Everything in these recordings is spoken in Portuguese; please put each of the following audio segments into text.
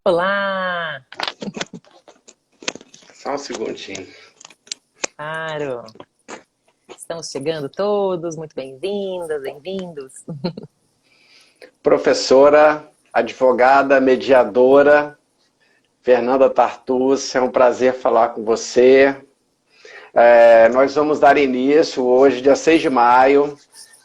Olá! Só um segundinho. Claro! Estamos chegando todos, muito bem-vindas, bem-vindos. Professora, advogada, mediadora, Fernanda Tartucci, é um prazer falar com você. Nós vamos dar início hoje, dia 6 de maio,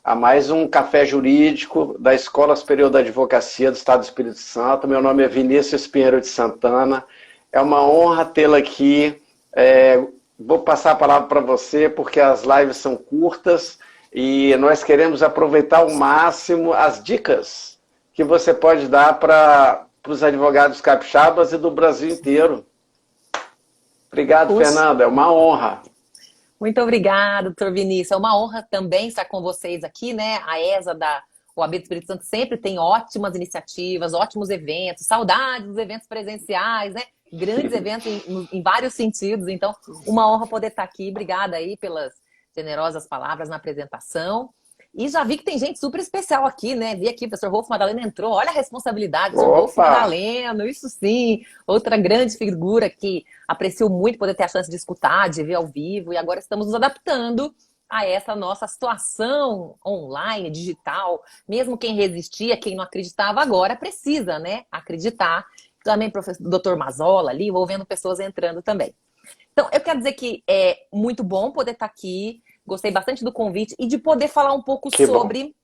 a mais um Café Jurídico da Escola Superior da Advocacia do Estado do Espírito Santo. Meu nome é Vinícius Pinheiro de Santana. É uma honra tê-la aqui. Vou passar a palavra para você, porque as lives são curtas e nós queremos aproveitar ao máximo as dicas que você pode dar para os advogados capixabas e do Brasil inteiro. Obrigado, Puxa, Fernanda. É uma honra. muito obrigada, doutor Vinícius. É uma honra também estar com vocês aqui, né? A ESA da OAB do Espírito Santo sempre tem ótimas iniciativas, ótimos eventos, saudades dos eventos presenciais, né? Grandes eventos em vários sentidos. Então, uma honra poder estar aqui. Obrigada aí pelas generosas palavras na apresentação. E já vi que tem gente super especial aqui, né? Vi aqui, o professor Rolfo Madaleno entrou. Olha a responsabilidade, professor Rolfo Opa! Madaleno, isso sim. Outra grande figura que aprecio muito poder ter a chance de escutar, de ver ao vivo. E agora estamos nos adaptando a essa nossa situação online, digital. Mesmo quem resistia, quem não acreditava, agora precisa, né? Acreditar. Também professor Dr. Mazola ali, vou vendo pessoas entrando também. Então, eu quero dizer que é muito bom poder estar aqui. Gostei bastante do convite e de poder falar um pouco Que bom. sobre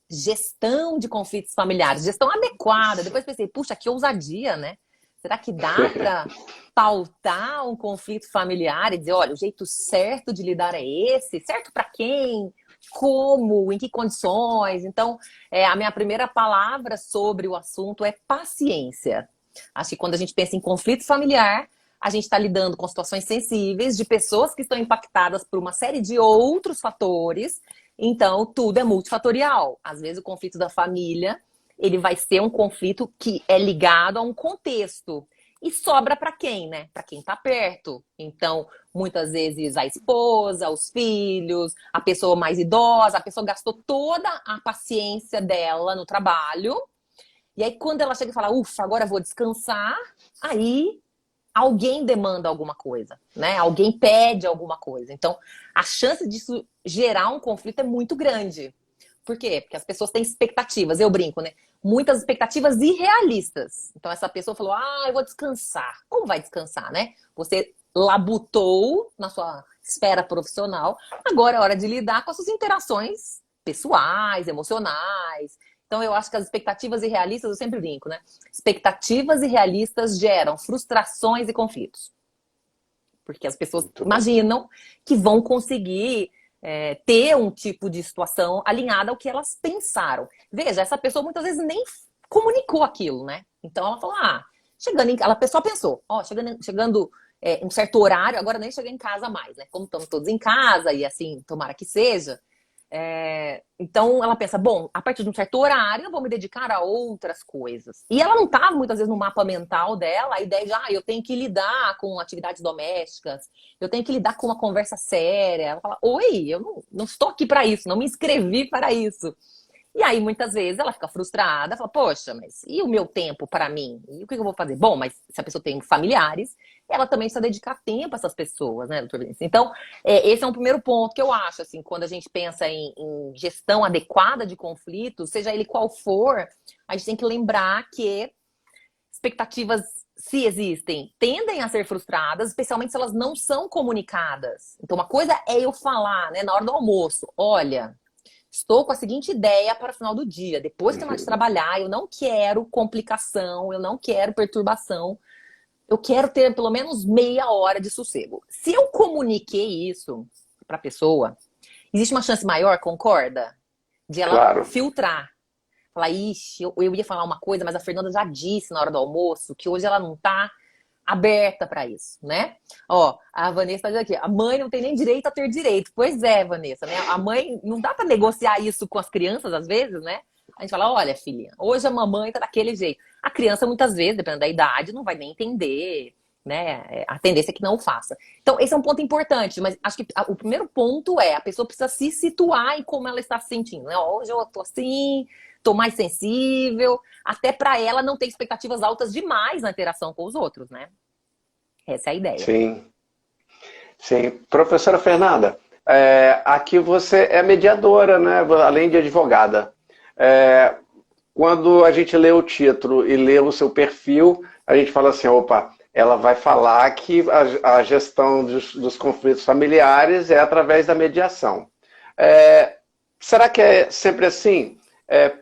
gestão de conflitos familiares, gestão adequada. Depois pensei, puxa, que ousadia, né? Será que dá para pautar um conflito familiar e dizer, olha, o jeito certo de lidar é esse? Certo para quem? Como? Em que condições? Então, a minha primeira palavra sobre o assunto é paciência. Acho que quando a gente pensa em conflito familiar, a gente está lidando com situações sensíveis de pessoas que estão impactadas por uma série de outros fatores. Então, tudo é multifatorial. Às vezes, o conflito da família, ele vai ser um conflito que é ligado a um contexto. E sobra para quem, né? Para quem está perto. Então, muitas vezes a esposa, os filhos, a pessoa mais idosa, a pessoa gastou toda a paciência dela no trabalho. E aí, quando ela chega e fala, ufa, agora eu vou descansar, aí alguém demanda alguma coisa, né? Alguém pede alguma coisa. Então, a chance disso gerar um conflito é muito grande. Por quê? Porque as pessoas têm expectativas, eu brinco, né? Muitas expectativas irrealistas. Então, essa pessoa falou, eu vou descansar. Como vai descansar, né? Você labutou na sua esfera profissional, agora é hora de lidar com as suas interações pessoais, emocionais. Então, eu acho que as expectativas irrealistas, eu sempre brinco, né? Expectativas irrealistas geram frustrações e conflitos. Porque as pessoas Muito bom. imaginam que vão conseguir ter um tipo de situação alinhada ao que elas pensaram. Veja, essa pessoa muitas vezes nem comunicou aquilo, né? Então ela falou, chegando em casa, a pessoa pensou, chegando um certo horário, agora nem cheguei em casa mais, né? Como estamos todos em casa e assim, tomara que seja, então ela pensa, bom, a partir de um certo horário eu vou me dedicar a outras coisas. E ela não estava muitas vezes no mapa mental dela a ideia de, eu tenho que lidar com atividades domésticas, eu tenho que lidar com uma conversa séria. Ela fala, oi, eu não estou aqui para isso, não me inscrevi para isso. E aí, muitas vezes, ela fica frustrada, fala, poxa, mas e o meu tempo para mim? E o que eu vou fazer? Bom, mas se a pessoa tem familiares, ela também precisa dedicar tempo a essas pessoas, né, doutor Vinícius? Então, esse é um primeiro ponto que eu acho, assim, quando a gente pensa em gestão adequada de conflitos, seja ele qual for, a gente tem que lembrar que expectativas, se existem, tendem a ser frustradas, especialmente se elas não são comunicadas. Então, uma coisa é eu falar, né, na hora do almoço, olha, estou com a seguinte ideia para o final do dia. Depois que eu terminar de trabalhar, eu não quero complicação, eu não quero perturbação. Eu quero ter pelo menos meia hora de sossego. Se eu comuniquei isso para a pessoa, existe uma chance maior, concorda? De ela Claro. filtrar. Falar, ixi, eu ia falar uma coisa, mas a Fernanda já disse na hora do almoço que hoje ela não está aberta para isso, né? Ó, a Vanessa está dizendo aqui, a mãe não tem nem direito a ter direito. Pois é, Vanessa, né? A mãe, não dá para negociar isso com as crianças, às vezes, né? A gente fala, olha, filha, hoje a mamãe tá daquele jeito. A criança, muitas vezes, dependendo da idade, não vai nem entender, né? A tendência é que não o faça. Então, esse é um ponto importante, mas acho que o primeiro ponto é, a pessoa precisa se situar em como ela está se sentindo, né? Hoje eu tô assim, tô mais sensível, até para ela não ter expectativas altas demais na interação com os outros, né? Essa é a ideia. Sim, sim. Professora Fernanda, aqui você é mediadora, né? Além de advogada. Quando a gente lê o título e lê o seu perfil, a gente fala assim, opa, ela vai falar que a gestão dos conflitos familiares é através da mediação. Será que é sempre assim?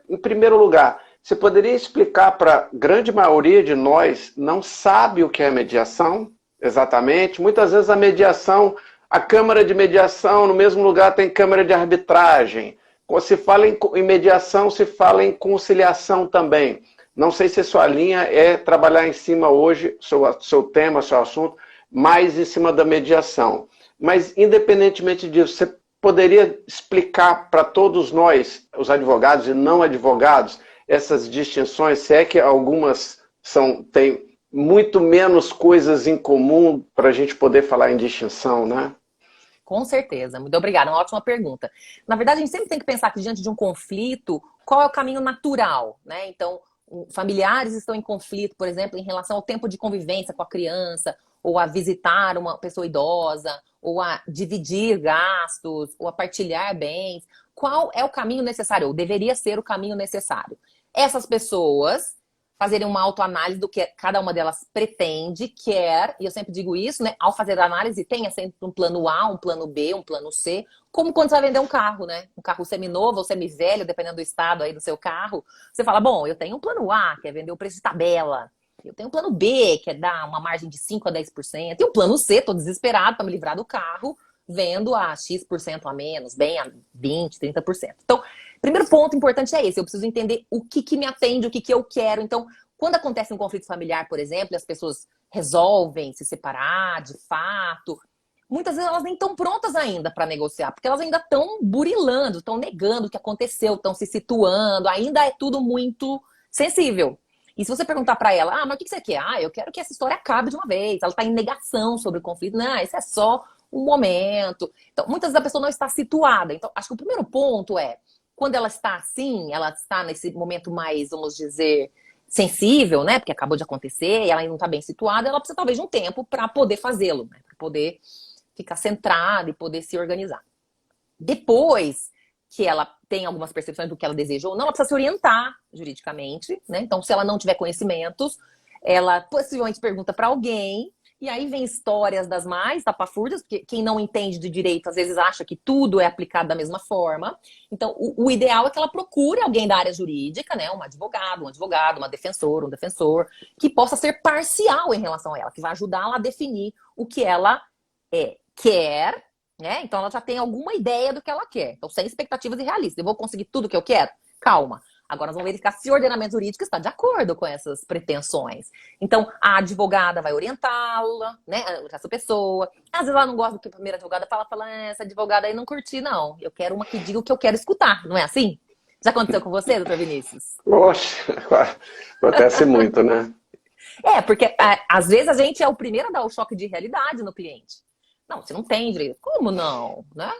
Em primeiro lugar, você poderia explicar para a grande maioria de nós não sabe o que é mediação exatamente? Muitas vezes a mediação, a câmara de mediação, no mesmo lugar tem câmara de arbitragem. Quando se fala em mediação, se fala em conciliação também. Não sei se a sua linha é trabalhar em cima hoje, seu tema, seu assunto, mais em cima da mediação. Mas, independentemente disso, você poderia explicar para todos nós, os advogados e não advogados, essas distinções, se é que algumas têm muito menos coisas em comum para a gente poder falar em distinção, né? Com certeza. Muito obrigada. Uma ótima pergunta. Na verdade, a gente sempre tem que pensar que diante de um conflito, qual é o caminho natural, né? Então, familiares estão em conflito, por exemplo, em relação ao tempo de convivência com a criança, ou a visitar uma pessoa idosa, ou a dividir gastos, ou a partilhar bens. Qual é o caminho necessário? Ou deveria ser o caminho necessário? Essas pessoas fazerem uma autoanálise do que cada uma delas pretende, quer, e eu sempre digo isso, né? Ao fazer a análise, tenha sempre um plano A, um plano B, um plano C, como quando você vai vender um carro, né? Um carro seminovo ou semivelho, dependendo do estado aí do seu carro. Você fala, bom, eu tenho um plano A, que é vender o preço de tabela. Eu tenho um plano B, que é dar uma margem de 5 a 10%. E o plano C, tô desesperado para me livrar do carro, vendo a X% a menos, bem a 20%, 30%. Então, primeiro ponto importante é esse. Eu preciso entender o que me atende, o que eu quero. Então, quando acontece um conflito familiar, por exemplo, e as pessoas resolvem se separar de fato, muitas vezes elas nem estão prontas ainda para negociar, porque elas ainda estão burilando, estão negando o que aconteceu, estão se situando, ainda é tudo muito sensível. E se você perguntar para ela, mas o que você quer? Eu quero que essa história acabe de uma vez. Ela está em negação sobre o conflito. Não, isso é só um momento. Então, muitas vezes a pessoa não está situada. Então, acho que o primeiro ponto é, quando ela está assim, ela está nesse momento mais, vamos dizer, sensível, né? Porque acabou de acontecer e ela ainda não está bem situada, ela precisa talvez de um tempo para poder fazê-lo, né? Para poder ficar centrada e poder se organizar. Depois que ela tem algumas percepções do que ela deseja ou não, ela precisa se orientar juridicamente, né? Então, se ela não tiver conhecimentos, ela possivelmente pergunta para alguém. E aí vem histórias das mais tapafúrdias, porque quem não entende de direito às vezes acha que tudo é aplicado da mesma forma. Então, o ideal é que ela procure alguém da área jurídica, né? Um advogado, uma defensora, um defensor, que possa ser parcial em relação a ela, que vai ajudá-la a definir o que ela quer, né? Então, ela já tem alguma ideia do que ela quer. Então, sem expectativas irrealistas. Eu vou conseguir tudo que eu quero? Calma. Agora nós vamos verificar se o ordenamento jurídico está de acordo com essas pretensões. Então, a advogada vai orientá-la, né? Essa pessoa. Às vezes ela não gosta do que a primeira advogada fala, essa advogada aí não curti, não. Eu quero uma que diga o que eu quero escutar, não é assim? Já aconteceu com você, doutor Vinícius? Poxa, acontece muito, né? Porque às vezes a gente é o primeiro a dar o choque de realidade no cliente. Não, você não tem direito. Como não? Né?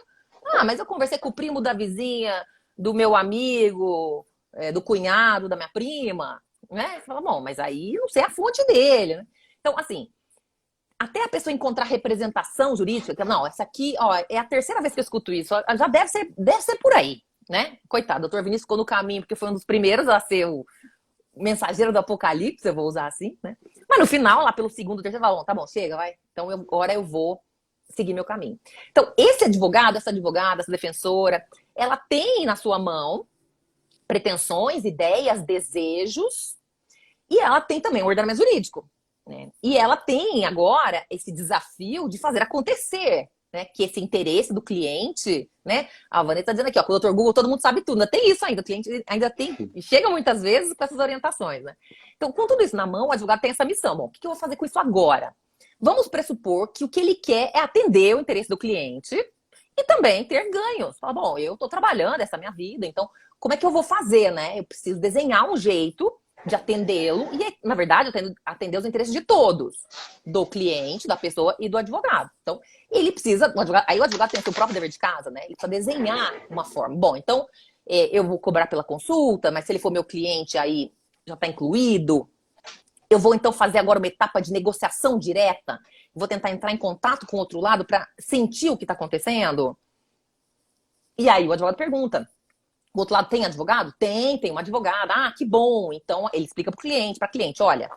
Mas eu conversei com o primo da vizinha, do meu amigo, do cunhado, da minha prima, né? Você fala, bom, mas aí não sei a fonte dele, né? Então, assim, até a pessoa encontrar representação jurídica, não, essa aqui, é a terceira vez que eu escuto isso, já deve ser por aí, né? Coitado, o doutor Vinícius ficou no caminho, porque foi um dos primeiros a ser o mensageiro do apocalipse, eu vou usar assim, né? Mas no final, lá pelo segundo, terceiro, fala, bom, tá bom, chega, vai. Então, agora eu vou seguir meu caminho. Então, esse advogado, essa advogada, essa defensora, ela tem na sua mão pretensões, ideias, desejos, e ela tem também o ordenamento jurídico, né? E ela tem agora esse desafio de fazer acontecer, né? Que esse interesse do cliente, né? A Vanessa está dizendo aqui, com o Dr. Google todo mundo sabe tudo, ainda tem isso ainda, o cliente ainda tem, e chega muitas vezes com essas orientações, né? Então, com tudo isso na mão, o advogado tem essa missão. Bom, o que eu vou fazer com isso agora? Vamos pressupor que o que ele quer é atender o interesse do cliente e também ter ganhos. Fala, bom, eu estou trabalhando, essa é a minha vida, então como é que eu vou fazer, né? Eu preciso desenhar um jeito de atendê-lo e, na verdade, atender os interesses de todos, do cliente, da pessoa e do advogado. Então, ele precisa, aí o advogado tem o seu próprio dever de casa, né? Ele precisa desenhar uma forma. Bom, então, eu vou cobrar pela consulta, mas se ele for meu cliente, aí já está incluído. Eu vou então fazer agora uma etapa de negociação direta. Vou tentar entrar em contato com o outro lado para sentir o que está acontecendo. E aí o advogado pergunta: o outro lado tem advogado? Tem uma advogada. Ah, que bom. Então ele explica para a cliente, olha,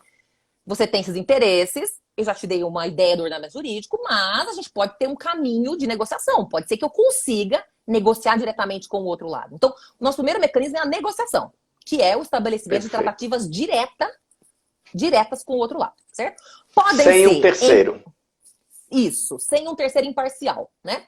você tem esses interesses, eu já te dei uma ideia do ordenamento jurídico, mas a gente pode ter um caminho de negociação. Pode ser que eu consiga negociar diretamente com o outro lado. Então, o nosso primeiro mecanismo é a negociação, que é o estabelecimento de tratativas diretas com o outro lado, certo? Podem sem ser um terceiro. Isso, sem um terceiro imparcial, né?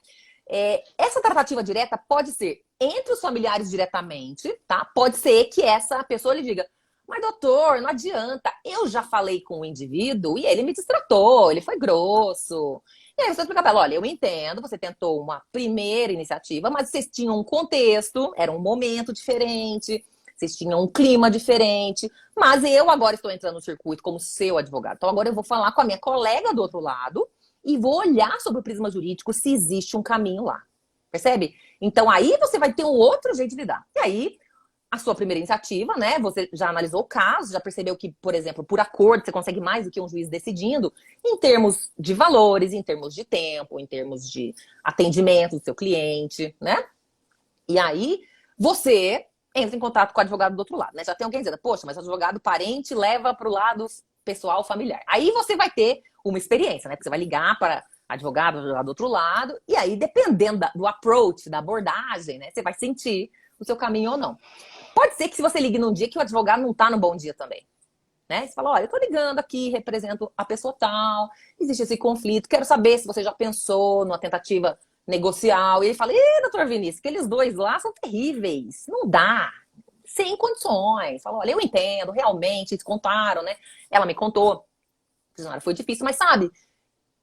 Essa tratativa direta pode ser entre os familiares diretamente, tá? Pode ser que essa pessoa lhe diga: mas doutor, não adianta, eu já falei com o indivíduo e ele me destratou, ele foi grosso. E aí você explica pra ela: olha, eu entendo, você tentou uma primeira iniciativa, mas vocês tinham um contexto, era um momento diferente, vocês tinham um clima diferente, mas eu agora estou entrando no circuito como seu advogado. Então agora eu vou falar com a minha colega do outro lado e vou olhar sobre o prisma jurídico se existe um caminho lá. Percebe? Então aí você vai ter um outro jeito de lidar. E aí, a sua primeira iniciativa, né? Você já analisou o caso, já percebeu que, por exemplo, por acordo, você consegue mais do que um juiz decidindo, em termos de valores, em termos de tempo, em termos de atendimento do seu cliente, né? E aí, você entra em contato com o advogado do outro lado, né? Já tem alguém dizendo: poxa, mas o advogado parente leva para o lado pessoal, familiar. Aí você vai ter uma experiência, né? Porque você vai ligar para advogado do outro lado, e aí, dependendo do approach, da abordagem, né? Você vai sentir o seu caminho ou não. Pode ser que se você ligue num dia que o advogado não tá no bom dia também, né? Você fala: olha, eu tô ligando aqui, represento a pessoa tal, existe esse conflito, quero saber se você já pensou numa tentativa negocial. E ele fala: ih, doutor Vinícius, aqueles dois lá são terríveis, não dá, sem condições. Fala: olha, eu entendo, realmente, eles contaram, né? Ela me contou, foi difícil, mas sabe,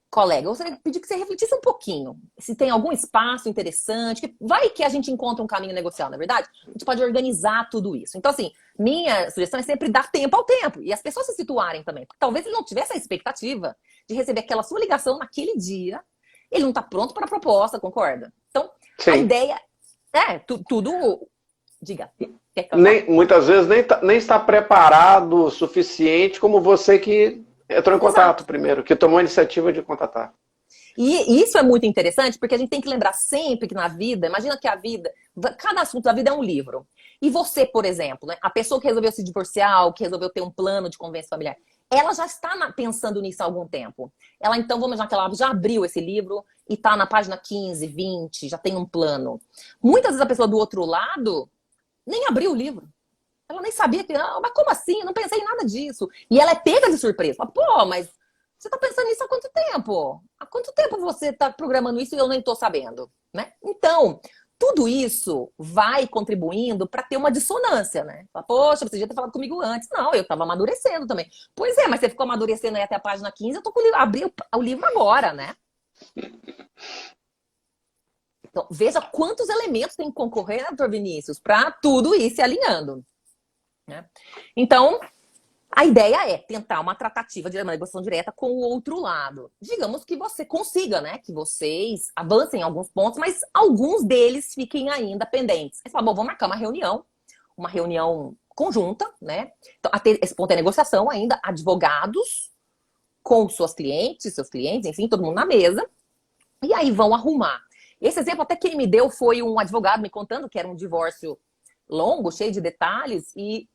colega, eu gostaria de pedir que você refletisse um pouquinho. Se tem algum espaço interessante, que vai que a gente encontra um caminho negocial, não é verdade? A gente pode organizar tudo isso. Então, assim, minha sugestão é sempre dar tempo ao tempo. E as pessoas se situarem também. Porque talvez ele não tivesse a expectativa de receber aquela sua ligação naquele dia. Ele não está pronto para a proposta, concorda? Então, Sim. A ideia é tudo... Diga. Muitas vezes nem está preparado o suficiente como você que entrou em contato primeiro, que tomou a iniciativa de contatar. E isso é muito interessante, porque a gente tem que lembrar sempre que na vida, imagina que a vida, cada assunto da vida é um livro. E você, por exemplo, né, a pessoa que resolveu se divorciar, ou que resolveu ter um plano de convivência familiar, ela já está pensando nisso há algum tempo. Ela, então, vamos imaginar que ela já abriu esse livro e está na página 15, 20, já tem um plano. Muitas vezes a pessoa do outro lado nem abriu o livro. Ela nem sabia que, mas como assim? Eu não pensei em nada disso. E ela é pega de surpresa. Fala: pô, mas você tá pensando nisso há quanto tempo? Há quanto tempo você tá programando isso e eu nem tô sabendo, né? Então, tudo isso vai contribuindo para ter uma dissonância, né? Fala: poxa, você devia ter falado comigo antes. Não, eu tava amadurecendo também. Pois é, mas você ficou amadurecendo aí até a página 15, eu tô com o livro, abri o livro agora, né? Então, veja quantos elementos tem que concorrer, né, doutor Vinícius, para tudo ir se alinhando. Né? Então, a ideia é tentar uma tratativa de uma negociação direta com o outro lado. Digamos que você consiga, né? Que vocês avancem em alguns pontos, mas alguns deles fiquem ainda pendentes. Aí você fala: bom, vamos marcar uma reunião conjunta, né? Então, até esse ponto é negociação ainda, advogados com suas clientes, seus clientes, enfim, todo mundo na mesa. E aí vão arrumar. Esse exemplo até quem me deu foi um advogado me contando que era um divórcio longo, cheio de detalhes, e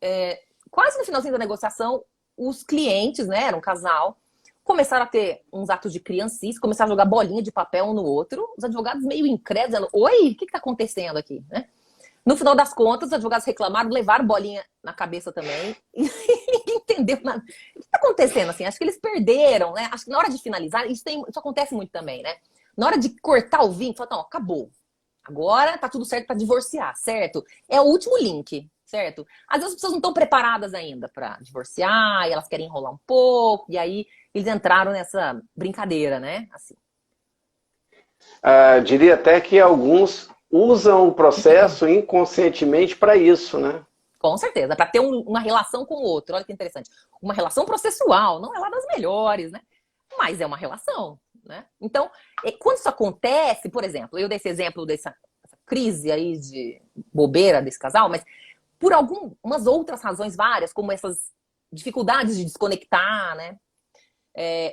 quase no finalzinho da negociação, os clientes, né, era um casal, começaram a ter uns atos de criancice, começaram a jogar bolinha de papel um no outro, os advogados meio incrédulos, dizendo: oi, o que está acontecendo aqui? Né? No final das contas, os advogados reclamaram, levaram bolinha na cabeça também, e ninguém entendeu nada. O que está acontecendo assim? Acho que eles perderam, né? Acho que na hora de finalizar, isso acontece muito também, né? Na hora de cortar o vinho, fala: não, acabou. Agora tá tudo certo para divorciar, certo? É o último link, certo? Às vezes as pessoas não estão preparadas ainda para divorciar, e elas querem enrolar um pouco, e aí eles entraram nessa brincadeira, né? Assim. Diria até que alguns usam o processo inconscientemente para isso, né? Com certeza, para ter uma relação com o outro. Olha que interessante. Uma relação processual, não é lá das melhores, né? Mas é uma relação, né? Então, quando isso acontece, por exemplo, eu dei esse exemplo dessa crise aí de bobeira desse casal, mas por algumas outras razões várias, como essas dificuldades de desconectar, né?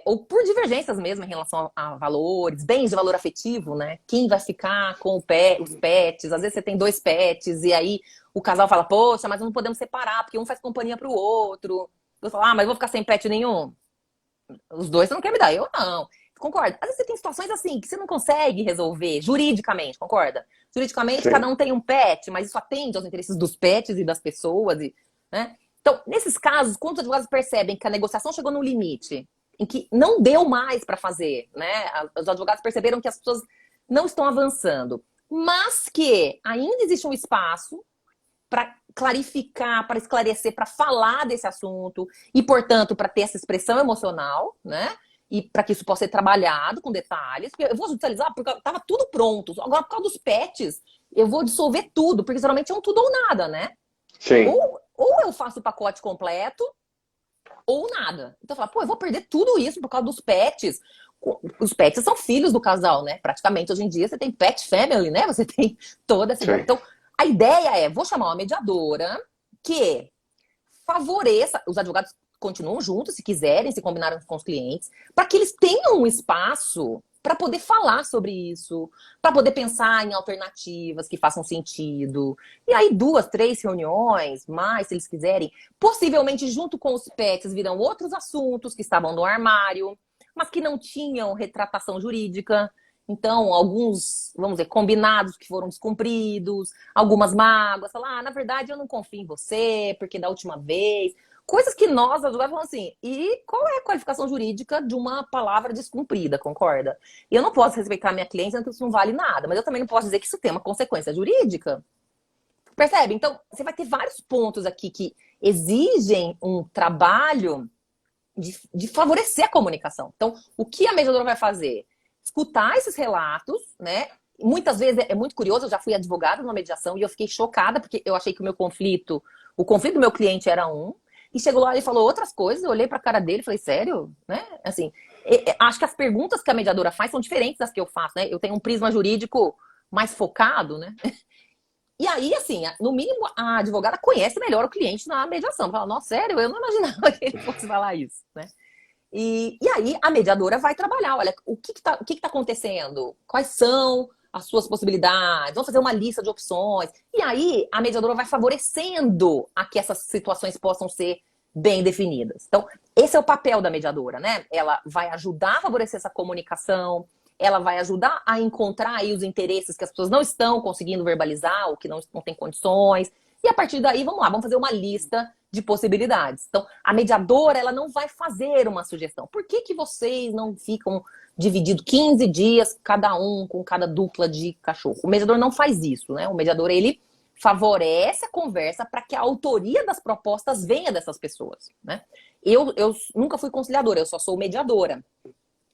Ou por divergências mesmo em relação a valores, bens de valor afetivo, né? Quem vai ficar com os pets? Às vezes você tem 2 pets e aí o casal fala, poxa, mas não podemos separar, porque um faz companhia pro outro. Eu falo, mas eu vou ficar sem pet nenhum? Os 2 você não quer me dar, eu não. Concorda? Às vezes você tem situações assim que você não consegue resolver juridicamente, concorda? Juridicamente, Sim. cada um tem um pet, mas isso atende aos interesses dos pets e das pessoas, né? Então, nesses casos, quando os advogados percebem que a negociação chegou no limite, em que não deu mais para fazer, né? Os advogados perceberam que as pessoas não estão avançando, mas que ainda existe um espaço para clarificar, para esclarecer, para falar desse assunto e, portanto, para ter essa expressão emocional, né? E para que isso possa ser trabalhado com detalhes. Porque eu vou judicializar porque estava tudo pronto. Agora, por causa dos pets, eu vou dissolver tudo, porque geralmente é um tudo ou nada, né? Sim. Ou eu faço o pacote completo, ou nada. Então, eu falo, eu vou perder tudo isso por causa dos pets. Os pets são filhos do casal, né? Praticamente, hoje em dia, você tem pet family, né? Você tem toda essa... Sim. Então, a ideia vou chamar uma mediadora que favoreça... Os advogados continuam juntos, se quiserem, se combinarem com os clientes, para que eles tenham um espaço para poder falar sobre isso, para poder pensar em alternativas que façam sentido. E aí 2, 3 reuniões, mais, se eles quiserem. Possivelmente, junto com os pets, virão outros assuntos que estavam no armário, mas que não tinham retratação jurídica. Então, alguns, vamos dizer, combinados que foram descumpridos, algumas mágoas, falar, na verdade eu não confio em você, porque da última vez... Coisas que nós, advogados, falamos assim, e qual é a qualificação jurídica de uma palavra descumprida, concorda? Eu não posso respeitar a minha cliente, dizendo que isso não vale nada, mas eu também não posso dizer que isso tem uma consequência jurídica. Percebe? Então, você vai ter vários pontos aqui que exigem um trabalho de favorecer a comunicação. Então, o que a mediadora vai fazer? Escutar esses relatos, né? Muitas vezes é muito curioso, eu já fui advogada numa mediação e eu fiquei chocada, porque eu achei que o conflito do meu cliente era e chegou lá e falou outras coisas, eu olhei pra cara dele e falei, sério? Né? Assim, acho que as perguntas que a mediadora faz são diferentes das que eu faço, né? Eu tenho um prisma jurídico mais focado, né? E aí, assim, no mínimo, a advogada conhece melhor o cliente na mediação. Fala, nossa, sério? Eu não imaginava que ele fosse falar isso, né? E aí, a mediadora vai trabalhar. Olha, o que tá acontecendo? Quais são as suas possibilidades? Vamos fazer uma lista de opções. E aí, a mediadora vai favorecendo a que essas situações possam ser bem definidas. Então, esse é o papel da mediadora, né? Ela vai ajudar a favorecer essa comunicação, ela vai ajudar a encontrar aí os interesses que as pessoas não estão conseguindo verbalizar ou que não têm condições. E a partir daí, vamos lá, vamos fazer uma lista de possibilidades. Então, a mediadora, ela não vai fazer uma sugestão. Por que vocês não ficam divididos 15 dias, cada um, com cada dupla de cachorro? O mediador não faz isso, né? O mediador, ele favorece a conversa para que a autoria das propostas venha dessas pessoas, né? Eu nunca fui conciliadora, eu só sou mediadora.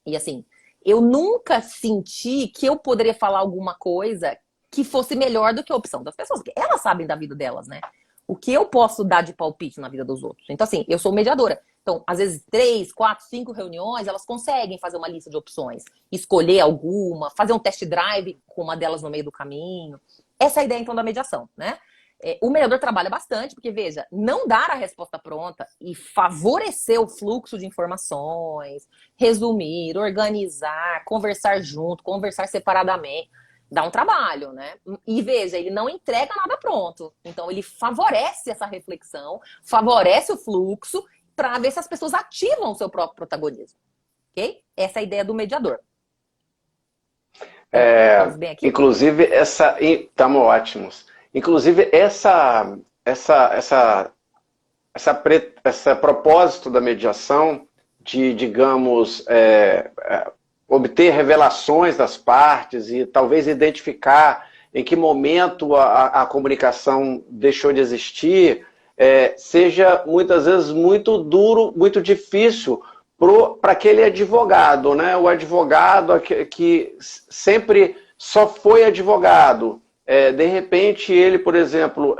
E assim, eu nunca senti que eu poderia falar alguma coisa que fosse melhor do que a opção das pessoas, porque elas sabem da vida delas, né? O que eu posso dar de palpite na vida dos outros? Então, assim, eu sou mediadora. Então, às vezes, 3, 4, 5 reuniões, elas conseguem fazer uma lista de opções, escolher alguma, fazer um test drive com uma delas no meio do caminho. Essa é a ideia, então, da mediação, né? O mediador trabalha bastante, porque, veja, não dar a resposta pronta e favorecer o fluxo de informações, resumir, organizar, conversar junto, conversar separadamente, dá um trabalho, né? E, veja, ele não entrega nada pronto. Então, ele favorece essa reflexão, favorece o fluxo, para ver se as pessoas ativam o seu próprio protagonismo. Ok? Essa é a ideia do mediador. Estamos bem aqui? Inclusive, estamos ótimos. Inclusive, essa propósito da mediação de, digamos, obter revelações das partes e talvez identificar em que momento a comunicação deixou de existir, seja muitas vezes muito duro, muito difícil para aquele advogado, né? O advogado que sempre só foi advogado. De repente, ele, por exemplo,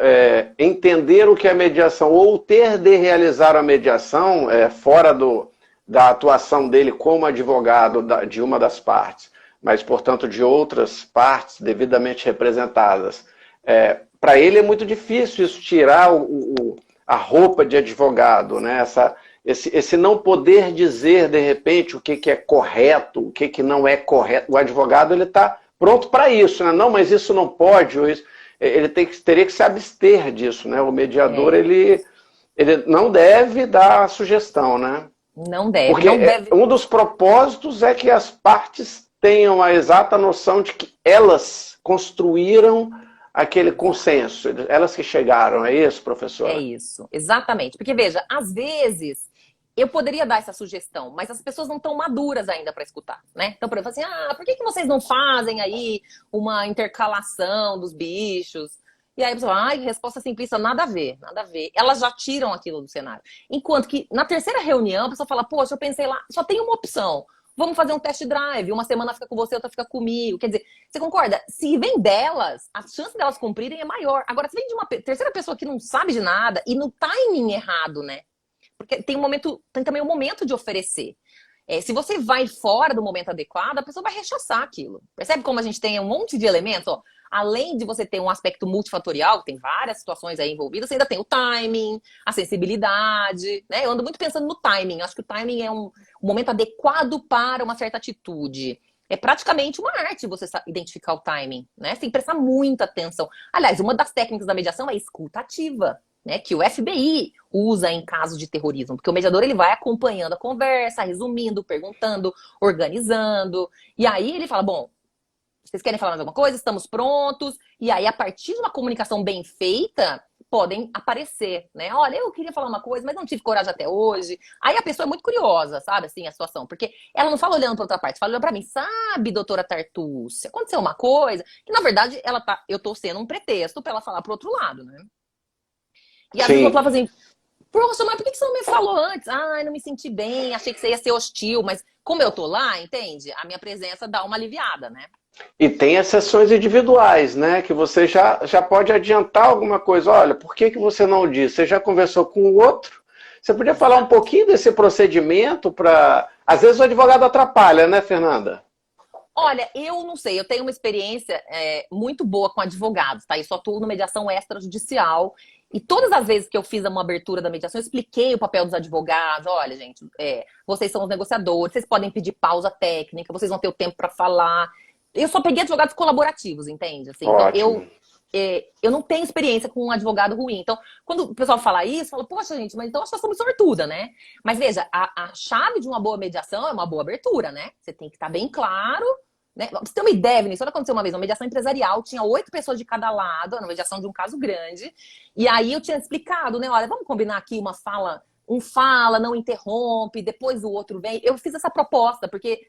entender o que é a mediação ou ter de realizar a mediação fora da atuação dele como advogado de uma das partes, mas, portanto, de outras partes devidamente representadas. Para ele é muito difícil isso tirar a roupa de advogado, né? Esse não poder dizer, de repente, o que é correto, o que não é correto. O advogado ele está pronto para isso, né? Não, mas isso não pode, ou isso, ele teria que se abster disso, né? O mediador, ele não deve dar sugestão, né? Não deve, porque não deve. Um dos propósitos é que as partes tenham a exata noção de que elas construíram aquele consenso, elas que chegaram, é isso, professora? É isso, exatamente. Porque, veja, às vezes eu poderia dar essa sugestão, mas as pessoas não estão maduras ainda para escutar, né? Então, por exemplo, assim, por que vocês não fazem aí uma intercalação dos bichos? E aí a pessoa, resposta simplista, nada a ver, nada a ver. Elas já tiram aquilo do cenário. Enquanto que na terceira reunião, a pessoa fala, poxa, eu pensei lá, só tem uma opção. Vamos fazer um test drive, uma semana fica com você, outra fica comigo. Quer dizer, você concorda? Se vem delas, a chance delas cumprirem é maior. Agora, se vem de uma terceira pessoa que não sabe de nada e no timing errado, né? Porque tem também um momento de oferecer. Se você vai fora do momento adequado, a pessoa vai rechaçar aquilo. Percebe como a gente tem um monte de elementos? Ó, além de você ter um aspecto multifatorial, que tem várias situações aí envolvidas, você ainda tem o timing, a sensibilidade, né? Eu ando muito pensando no timing. Acho que o timing é um momento adequado para uma certa atitude. É praticamente uma arte você identificar o timing, né? Você tem que prestar muita atenção. Aliás, uma das técnicas da mediação é a escuta ativa, né, que o FBI usa em casos de terrorismo, porque o mediador ele vai acompanhando a conversa, resumindo, perguntando, organizando, e aí ele fala, bom, vocês querem falar mais alguma coisa? Estamos prontos, e aí a partir de uma comunicação bem feita, podem aparecer, né, olha, eu queria falar uma coisa, mas não tive coragem até hoje, aí a pessoa é muito curiosa, sabe, assim, a situação, porque ela não fala olhando para outra parte, fala olhando para mim, sabe, doutora Tartuccia, aconteceu uma coisa, que na verdade eu tô sendo um pretexto para ela falar pro outro lado, né. E às vezes eu falava assim, poxa, mas por que você não me falou antes? Não me senti bem, achei que você ia ser hostil, mas como eu tô lá, entende? A minha presença dá uma aliviada, né? E tem as sessões individuais, né? Que você já pode adiantar alguma coisa. Olha, por que você não disse? Você já conversou com o outro? Você podia falar um pouquinho desse procedimento para... Às vezes o advogado atrapalha, né, Fernanda? Olha, eu não sei, eu tenho uma experiência muito boa com advogados, tá? Eu só atuo na mediação extrajudicial. E todas as vezes que eu fiz uma abertura da mediação, eu expliquei o papel dos advogados. Olha, gente, vocês são os negociadores, vocês podem pedir pausa técnica, vocês vão ter o tempo para falar. Eu só peguei advogados colaborativos, entende? Assim, então, eu não tenho experiência com um advogado ruim. Então, quando o pessoal fala isso, fala, poxa, gente, mas então acho que nós somos sortuda, né? Mas veja, a chave de uma boa mediação é uma boa abertura, né? Você tem que estar bem claro, né? Pra você ter uma ideia, Vinícius, isso aconteceu uma vez, uma mediação empresarial, tinha 8 pessoas de cada lado, uma mediação de um caso grande, e aí eu tinha explicado, né, olha, vamos combinar aqui uma fala, um fala, não interrompe, depois o outro vem. Eu fiz essa proposta, porque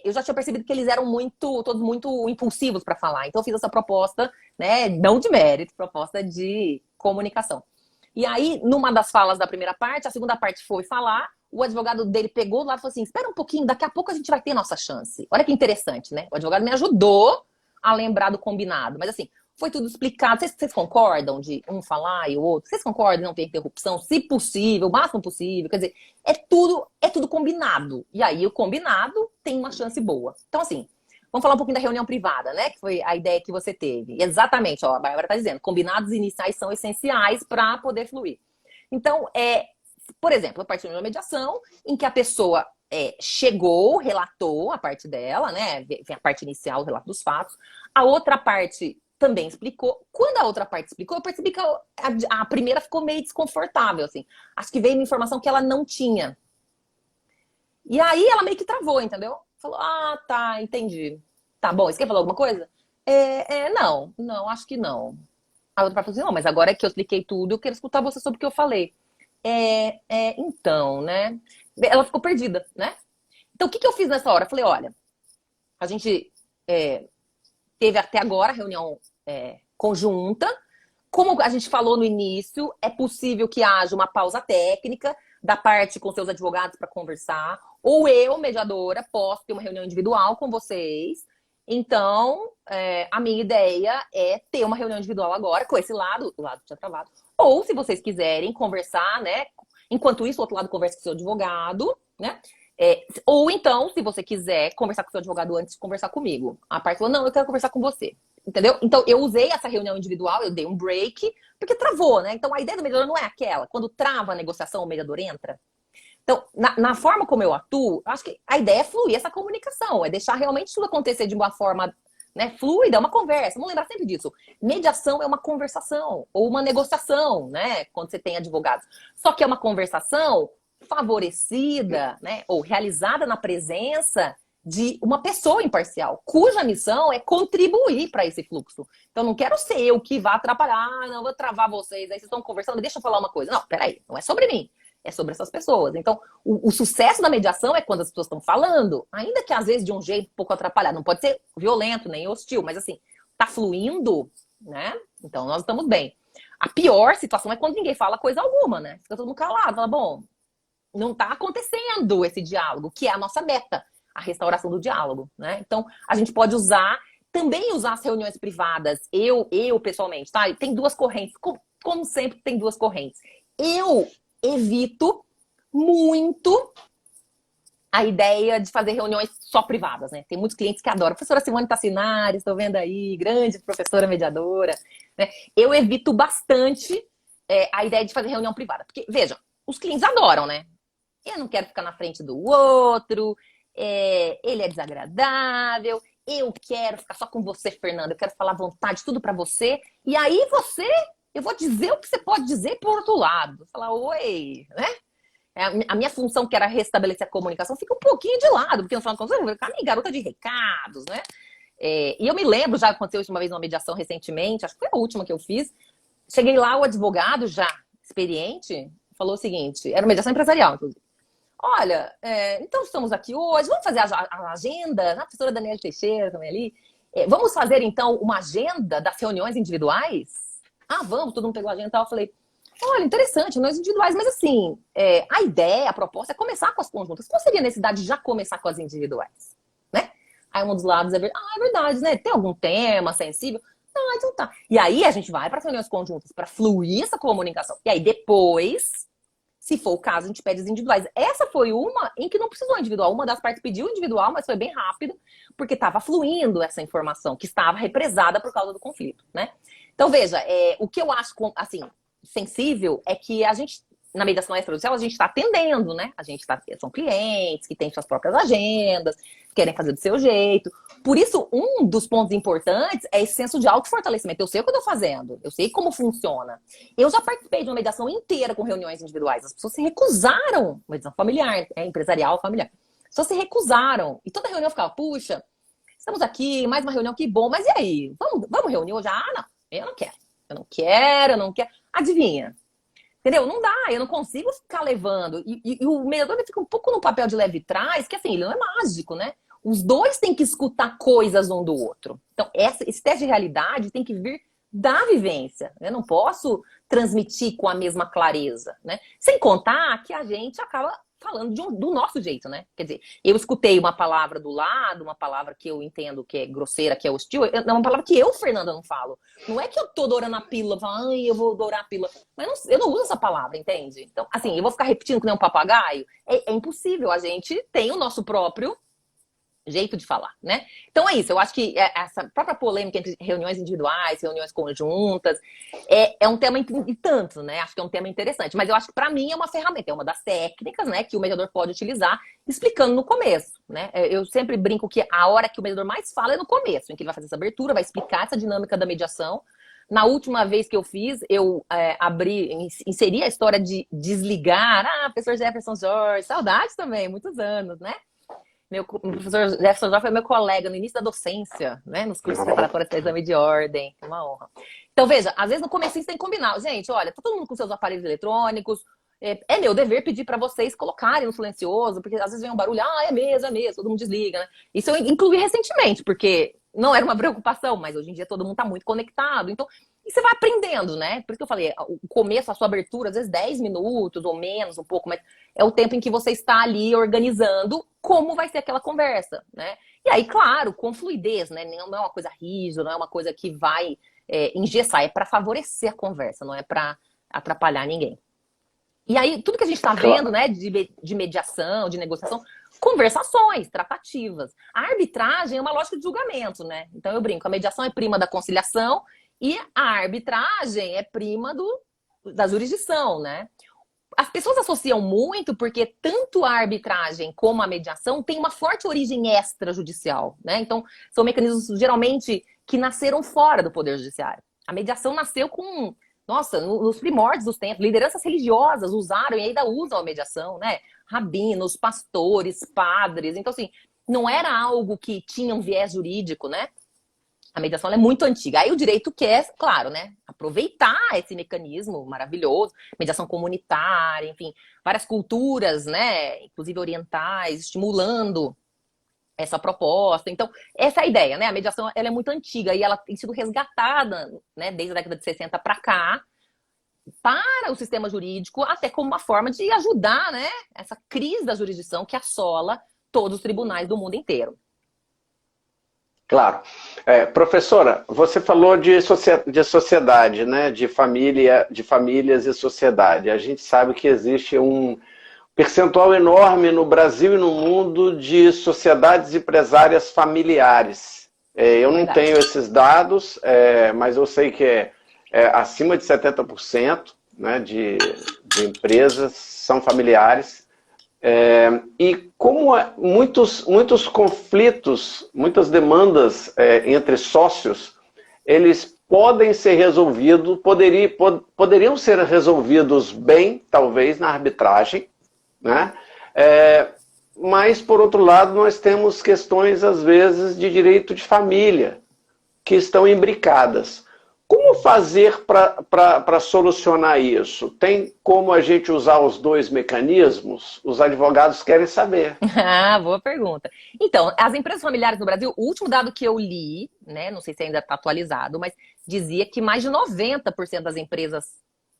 eu já tinha percebido que eles eram todos muito impulsivos para falar, então eu fiz essa proposta, né, não de mérito, proposta de comunicação. E aí, numa das falas da primeira parte, a segunda parte foi falar, o advogado dele pegou do lado e falou assim, espera um pouquinho, daqui a pouco a gente vai ter nossa chance. Olha que interessante, né? O advogado me ajudou a lembrar do combinado. Mas assim, foi tudo explicado. Vocês concordam de um falar e o outro? Vocês concordam de não ter interrupção? Se possível, o máximo possível. Quer dizer, é tudo combinado. E aí o combinado tem uma chance boa. Então assim, vamos falar um pouquinho da reunião privada, né? Que foi a ideia que você teve. Exatamente, ó, a Bárbara está dizendo, combinados iniciais são essenciais para poder fluir. Então, por exemplo, a partir de uma mediação em que a pessoa chegou, relatou a parte dela, né? Vem a parte inicial, o relato dos fatos. A outra parte também explicou. Quando a outra parte explicou, eu percebi que a primeira ficou meio desconfortável, assim. Acho que veio uma informação que ela não tinha. E aí ela meio que travou, entendeu? Falou, tá, entendi. Tá bom, você quer falar alguma coisa? Não, acho que não. A outra parte falou assim, não, mas agora que eu expliquei tudo, eu quero escutar você sobre o que eu falei. Então, né? Ela ficou perdida, né? Então, o que eu fiz nessa hora? Eu falei, olha, a gente teve até agora a reunião conjunta. Como a gente falou no início, é possível que haja uma pausa técnica da parte com seus advogados para conversar, ou eu, mediadora, posso ter uma reunião individual com vocês. Então, a minha ideia é ter uma reunião individual agora com esse lado, o lado que tinha travado. Ou, se vocês quiserem conversar, né? Enquanto isso, o outro lado conversa com o seu advogado, né? Ou então, se você quiser conversar com o seu advogado antes de conversar comigo. A parte falou, não, eu quero conversar com você. Entendeu? Então, eu usei essa reunião individual, eu dei um break, porque travou, né? Então, a ideia do mediador não é aquela. Quando trava a negociação, o mediador entra. Então, na forma como eu atuo, acho que a ideia é fluir essa comunicação, é deixar realmente tudo acontecer de uma forma, né, fluida, é uma conversa. Vamos lembrar sempre disso. Mediação é uma conversação ou uma negociação, né? Quando você tem advogados. Só que é uma conversação favorecida, né, ou realizada na presença de uma pessoa imparcial, cuja missão é contribuir para esse fluxo. Então, não quero ser eu que vá atrapalhar, não vou travar vocês, aí vocês estão conversando, deixa eu falar uma coisa. Não, peraí, não é sobre mim, é sobre essas pessoas. Então, o sucesso da mediação é quando as pessoas estão falando, ainda que às vezes de um jeito um pouco atrapalhado, não pode ser violento nem hostil, mas assim, tá fluindo, né? Então, nós estamos bem. A pior situação é quando ninguém fala coisa alguma, né? Fica todo mundo calado, fala, bom, não está acontecendo esse diálogo, que é a nossa meta, a restauração do diálogo, né? Então, a gente pode também usar as reuniões privadas, eu pessoalmente, tá? Tem duas correntes, como sempre tem duas correntes. Eu evito muito a ideia de fazer reuniões só privadas, né? Tem muitos clientes que adoram. Professora Simone Tassinari, estou vendo aí, grande professora mediadora, né? Eu evito bastante a ideia de fazer reunião privada, porque, vejam, os clientes adoram, né? Eu não quero ficar na frente do outro, ele é desagradável, eu quero ficar só com você, Fernanda, eu quero falar à vontade, tudo pra você, e aí eu vou dizer o que você pode dizer por outro lado. Falar, oi, né? A minha função, que era restabelecer a comunicação, fica um pouquinho de lado, porque no final de contas, eu vou ficar garota de recados, né? E eu me lembro, já aconteceu isso uma vez numa mediação recentemente, acho que foi a última que eu fiz. Cheguei lá, o advogado já experiente falou o seguinte, era uma mediação empresarial, inclusive. Olha, então estamos aqui hoje, vamos fazer a agenda, a professora Daniela Teixeira também ali. Vamos fazer, então, uma agenda das reuniões individuais? Ah, vamos, todo mundo pegou a agenda e tal. Eu falei, olha, interessante, reuniões individuais, mas assim, a ideia, a proposta é começar com as conjuntas. Qual seria a necessidade de já começar com as individuais? Né? Aí um dos lados é verdade, né? Tem algum tema sensível? Ah, então tá. E aí a gente vai para as reuniões conjuntas para fluir essa comunicação. E aí depois, se for o caso, a gente pede as individuais. Essa foi uma em que não precisou individual. Uma das partes pediu individual, mas foi bem rápido, porque estava fluindo essa informação, que estava represada por causa do conflito, né? Então, veja, o que eu acho, assim, sensível é que a gente, na mediação extrajudicial, a gente está atendendo, né? São clientes que têm suas próprias agendas, querem fazer do seu jeito. Por isso, um dos pontos importantes é esse senso de autofortalecimento. Eu sei o que eu estou fazendo, eu sei como funciona. Eu já participei de uma mediação inteira com reuniões individuais. As pessoas se recusaram, mediação familiar, empresarial, familiar. As pessoas se recusaram. E toda reunião eu ficava, puxa, estamos aqui, mais uma reunião, que bom, mas e aí? Vamos reunir hoje? Ah, não, eu não quero. Eu não quero. Adivinha? Entendeu? Não dá, eu não consigo ficar levando. E o mediador fica um pouco no papel de leve trás, que assim, ele não é mágico, né? Os dois têm que escutar coisas um do outro. Então, esse teste de realidade tem que vir da vivência. Eu não posso transmitir com a mesma clareza, né? Sem contar que a gente acaba falando do nosso jeito, né? Quer dizer, eu escutei uma palavra do lado, uma palavra que eu entendo que é grosseira, que é hostil, é uma palavra que eu, Fernanda, não falo. Não é que eu tô dourando a pílula, falando, ai, eu vou dourar a pílula. Mas eu não uso essa palavra, entende? Então, assim, eu vou ficar repetindo que nem um papagaio? É impossível. A gente tem o nosso próprio jeito de falar, né? Então é isso, eu acho que essa própria polêmica entre reuniões individuais, reuniões conjuntas, é um tema e tanto, né? Acho que é um tema interessante, mas eu acho que para mim é uma ferramenta, é uma das técnicas, né, que o mediador pode utilizar, explicando no começo, né? Eu sempre brinco que a hora que o mediador mais fala é no começo, em que ele vai fazer essa abertura, vai explicar essa dinâmica da mediação. Na última vez que eu fiz, eu inseri a história de desligar. Ah, professor Jefferson Jorge, saudades também, muitos anos, né? O professor Jefferson Jorge foi meu colega no início da docência, né? Nos cursos preparatórios para exame de ordem. Uma honra. Então, veja, às vezes no começo você tem que combinar. Gente, olha, tá todo mundo com seus aparelhos eletrônicos. É meu dever pedir para vocês colocarem no silencioso, porque às vezes vem um barulho, é mesmo, todo mundo desliga, né? Isso eu incluí recentemente, porque não era uma preocupação, mas hoje em dia todo mundo tá muito conectado. Então, e você vai aprendendo, né? Por isso que eu falei, o começo, a sua abertura, às vezes 10 minutos ou menos, um pouco, mas é o tempo em que você está ali organizando como vai ser aquela conversa, né? E aí, claro, com fluidez, né? Não é uma coisa rígida, não é uma coisa que vai engessar, é para favorecer a conversa, não é para atrapalhar ninguém. E aí, tudo que a gente está vendo, né, de mediação, de negociação, conversações, tratativas. A arbitragem é uma lógica de julgamento, né? Então eu brinco, a mediação é prima da conciliação e a arbitragem é prima da jurisdição, né? As pessoas associam muito porque tanto a arbitragem como a mediação tem uma forte origem extrajudicial, né? Então, são mecanismos geralmente que nasceram fora do Poder Judiciário. A mediação nasceu com, nossa, nos primórdios dos tempos, lideranças religiosas usaram e ainda usam a mediação, né? Rabinos, pastores, padres. Então, assim, não era algo que tinha um viés jurídico, né? A mediação é muito antiga. Aí o direito quer, claro, né? Aproveitar esse mecanismo maravilhoso, mediação comunitária, enfim, várias culturas, né? Inclusive orientais, estimulando essa proposta. Então, essa é a ideia, né? A mediação ela é muito antiga e ela tem sido resgatada, né? Desde a década de 60 para cá, para o sistema jurídico, até como uma forma de ajudar, né? Essa crise da jurisdição que assola todos os tribunais do mundo inteiro. Claro. Professora, você falou de sociedade, né? De família, de famílias e sociedade. A gente sabe que existe um percentual enorme no Brasil e no mundo de sociedades empresárias familiares. Eu não tenho esses dados, mas eu sei que acima de 70%, né, de empresas são familiares. E como muitos conflitos, muitas demandas entre sócios, eles podem ser resolvidos, poderiam ser resolvidos bem, talvez, na arbitragem, né? Mas, por outro lado, nós temos questões, às vezes, de direito de família, que estão imbricadas. Como fazer para solucionar isso? Tem como a gente usar os dois mecanismos? Os advogados querem saber. Ah, boa pergunta. Então, as empresas familiares no Brasil, o último dado que eu li, né, não sei se ainda está atualizado, mas dizia que mais de 90% das empresas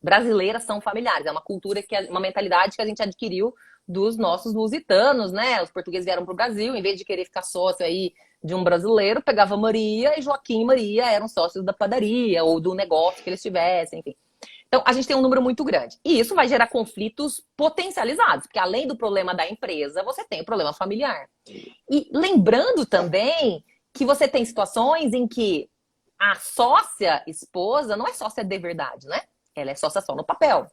brasileiras são familiares. É uma cultura, uma mentalidade que a gente adquiriu dos nossos lusitanos, né? Os portugueses vieram para o Brasil, em vez de querer ficar sócio aí de um brasileiro, pegava Maria e Joaquim e Maria eram sócios da padaria ou do negócio que eles tivessem, enfim. Então, a gente tem um número muito grande. E isso vai gerar conflitos potencializados, porque além do problema da empresa, você tem o problema familiar. E lembrando também que você tem situações em que a sócia esposa não é sócia de verdade, né? Ela é sócia só no papel.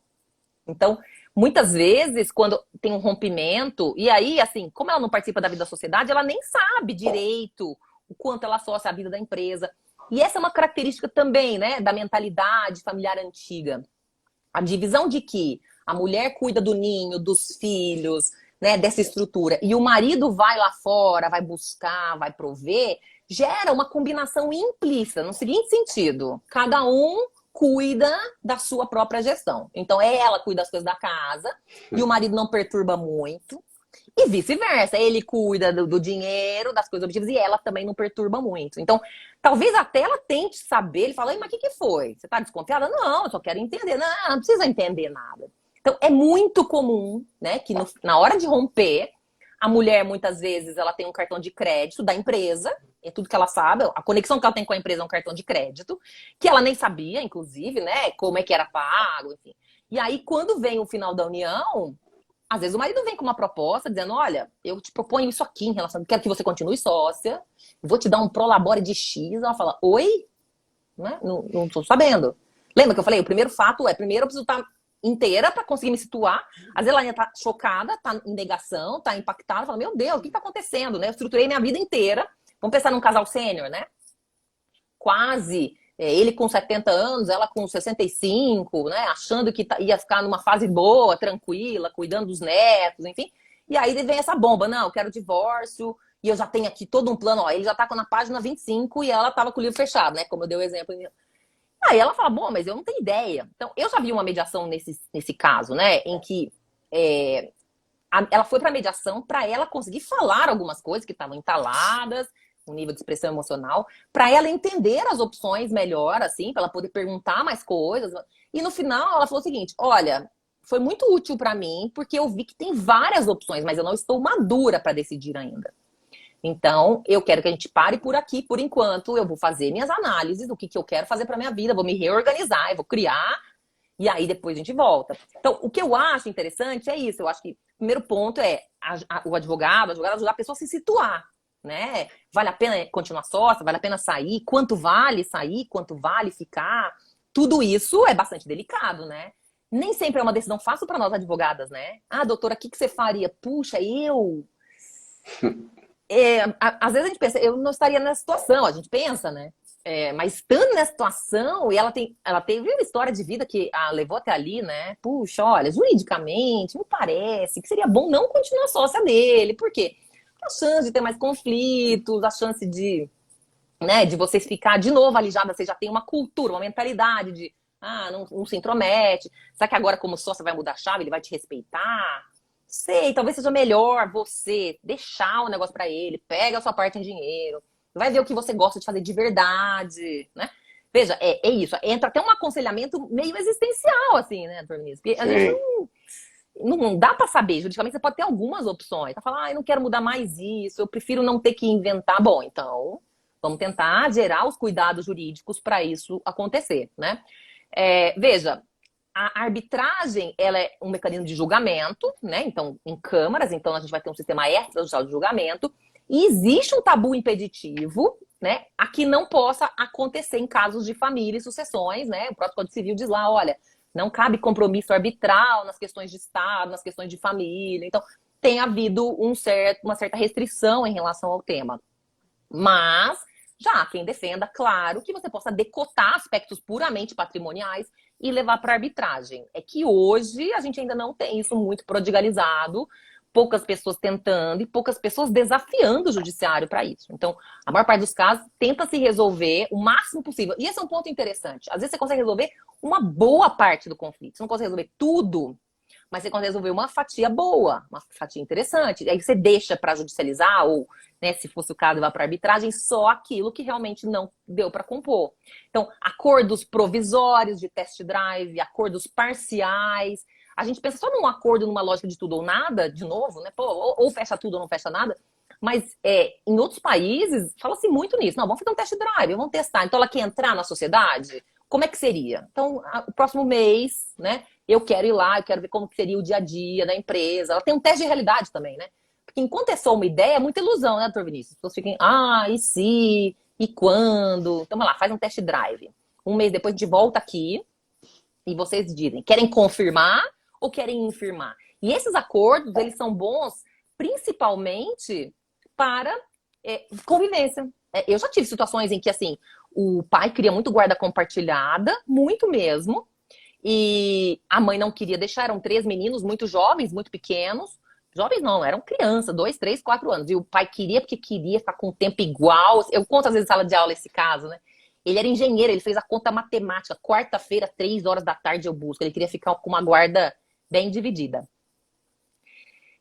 Então, muitas vezes, quando tem um rompimento, e aí, assim, como ela não participa da vida da sociedade, ela nem sabe direito o quanto ela associa à vida da empresa. E essa é uma característica também, né, da mentalidade familiar antiga. A divisão de que a mulher cuida do ninho, dos filhos, né, dessa estrutura, e o marido vai lá fora, vai buscar, vai prover, gera uma combinação implícita, no seguinte sentido: cada um cuida da sua própria gestão. Então, ela cuida das coisas da casa e o marido não perturba muito. E vice-versa, ele cuida do dinheiro, das coisas objetivas, e ela também não perturba muito. Então, talvez até ela tente saber, ele fala: mas o que foi? Você tá desconfiada? Não, eu só quero entender. Não, não precisa entender nada. Então, é muito comum, né, que na hora de romper, a mulher, muitas vezes, ela tem um cartão de crédito da empresa, é tudo que ela sabe, a conexão que ela tem com a empresa é um cartão de crédito, que ela nem sabia, inclusive, né, como é que era pago, enfim. E aí, quando vem o final da união, às vezes o marido vem com uma proposta dizendo: olha, eu te proponho isso aqui em relação, quero que você continue sócia, vou te dar um prolabore de X. Ela fala: oi? Né? Não tô sabendo. Lembra que eu falei? O primeiro fato primeiro eu preciso estar inteira para conseguir me situar. Às vezes ela ainda tá chocada, tá em negação, tá impactada, fala: meu Deus, o que tá acontecendo, né? Eu estruturei minha vida inteira. Vamos pensar num casal sênior, né? Quase, ele com 70 anos, ela com 65, né? Achando que ia ficar numa fase boa, tranquila, cuidando dos netos, enfim. E aí vem essa bomba: não, eu quero divórcio, e eu já tenho aqui todo um plano. Ó, ele já tá na página 25 e ela tava com o livro fechado, né? Como eu dei o exemplo. Aí ela fala: bom, mas eu não tenho ideia. Então, eu já vi uma mediação nesse caso, né? Em que ela foi para mediação para ela conseguir falar algumas coisas que estavam entaladas, um nível de expressão emocional, para ela entender as opções melhor, assim, para ela poder perguntar mais coisas. E no final ela falou o seguinte: olha, foi muito útil para mim, porque eu vi que tem várias opções, mas eu não estou madura para decidir ainda. Então, eu quero que a gente pare por aqui, por enquanto. Eu vou fazer minhas análises do que eu quero fazer para minha vida, vou me reorganizar, eu vou criar E aí depois a gente volta. Então, o que eu acho interessante é isso. Eu acho que o primeiro ponto é o advogado ajudar a pessoa a se situar, né? Vale a pena continuar sócia? Vale a pena sair? Quanto vale sair? Quanto vale ficar? Tudo isso é bastante delicado, né? Nem sempre é uma decisão fácil para nós advogadas, né? Ah, doutora, o que você faria? Puxa, às vezes a gente pensa, eu não estaria nessa situação, a gente pensa, né? Mas estando nessa situação, e ela teve uma história de vida que a levou até ali, né? Puxa, olha, juridicamente, me parece que seria bom não continuar sócia dele. Por quê? A chance de ter mais conflitos, a chance de, né, de vocês ficar de novo alijadas, você já tem uma cultura, uma mentalidade de, não se intromete. Será que agora, como sócia, vai mudar a chave, ele vai te respeitar? Sei, talvez seja melhor você deixar o negócio pra ele, pega a sua parte em dinheiro, vai ver o que você gosta de fazer de verdade, né? Veja, é isso. Entra até um aconselhamento meio existencial, assim, né, doutor Vinícius? Porque a gente não dá pra saber. Juridicamente, você pode ter algumas opções. Tá falando, eu não quero mudar mais isso, eu prefiro não ter que inventar. Bom, então, vamos tentar gerar os cuidados jurídicos para isso acontecer, né? Veja, a arbitragem, ela é um mecanismo de julgamento, né? Então, em câmaras, então a gente vai ter um sistema extrajudicial de julgamento. E existe um tabu impeditivo, né, a que não possa acontecer em casos de família e sucessões, né? O próprio Código Civil diz lá, olha, não cabe compromisso arbitral nas questões de Estado, nas questões de família. Então, tem havido uma certa restrição em relação ao tema. Mas já há quem defenda, claro, que você possa decotar aspectos puramente patrimoniais e levar para arbitragem. É que hoje a gente ainda não tem isso muito prodigalizado, poucas pessoas tentando e poucas pessoas desafiando o judiciário para isso. Então, a maior parte dos casos tenta se resolver o máximo possível. E esse é um ponto interessante. Às vezes você consegue resolver uma boa parte do conflito. Você não consegue resolver tudo, mas você consegue resolver uma fatia boa, uma fatia interessante. E aí você deixa para judicializar ou, né, se fosse o caso, levar para arbitragem só aquilo que realmente não deu para compor. Então, acordos provisórios de test drive, acordos parciais. A gente pensa só num acordo, numa lógica de tudo ou nada, de novo, né? Pô, ou fecha tudo ou não fecha nada. Mas em outros países, fala-se muito nisso. Não, vamos fazer um test drive, vamos testar. Então, ela quer entrar na sociedade? Como é que seria? Então, o próximo mês, né? Eu quero ir lá, eu quero ver como que seria o dia a dia da empresa. Ela tem um teste de realidade também, né? Porque enquanto é só uma ideia, é muita ilusão, né, doutor Vinícius? As pessoas ficam, e se? E quando? Então, vai lá, faz um test drive. Um mês depois, a gente volta aqui e vocês dizem, querem confirmar ou querem infirmar? E esses acordos, eles são bons principalmente para convivência. Eu já tive situações em que, assim, o pai queria muito guarda compartilhada, muito mesmo, e a mãe não queria deixar, eram 3 meninos muito jovens, muito pequenos. Jovens não, eram crianças, 2, 3, 4 anos. E o pai queria porque queria ficar com o tempo igual. Eu conto às vezes em sala de aula esse caso, né? Ele era engenheiro, ele fez a conta matemática. Quarta-feira, 3 horas da tarde eu busco. Ele queria ficar com uma guarda bem dividida.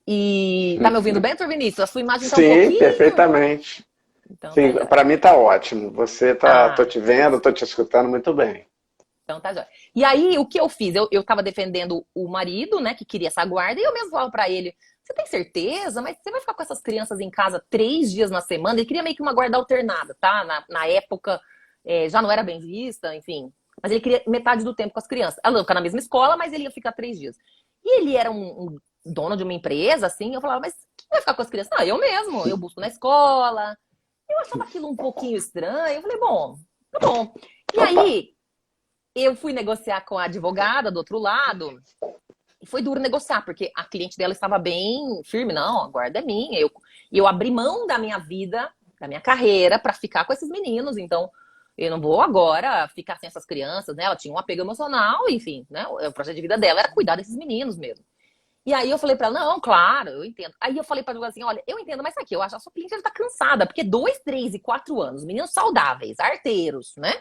E tá me ouvindo bem, doutor Vinícius? A sua imagem tá um pouquinho... Sim, perfeitamente. Então, Sim, tá, para mim tá ótimo. Você tô te vendo, tô te escutando muito bem. Então tá jóia. E aí, o que eu fiz? Eu tava defendendo o marido, né, que queria essa guarda, e eu mesmo falava pra ele, você tem certeza? Mas você vai ficar com essas crianças em casa 3 dias na semana? Ele queria meio que uma guarda alternada, tá? Na época, já não era bem vista, enfim. Mas ele queria metade do tempo com as crianças. Ela não ficar na mesma escola, mas ele ia ficar 3 dias. E ele era um dono de uma empresa, assim, eu falava, mas quem vai ficar com as crianças? Não, eu mesmo, eu busco na escola. Eu achava aquilo um pouquinho estranho. Eu falei, bom, tá bom. E aí, eu fui negociar com a advogada do outro lado. E foi duro negociar, porque a cliente dela estava bem firme. Não, a guarda é minha. Eu abri mão da minha vida, da minha carreira, para ficar com esses meninos. Então, eu não vou agora ficar sem essas crianças, né? Ela tinha um apego emocional, enfim, né? O projeto de vida dela era cuidar desses meninos mesmo. E aí eu falei pra ela, não, claro, eu entendo. Aí eu falei pra ela assim, olha, eu entendo, mas aqui, eu acho que a sua cliente tá cansada, porque 2, 3 e 4 anos, meninos saudáveis, arteiros, né?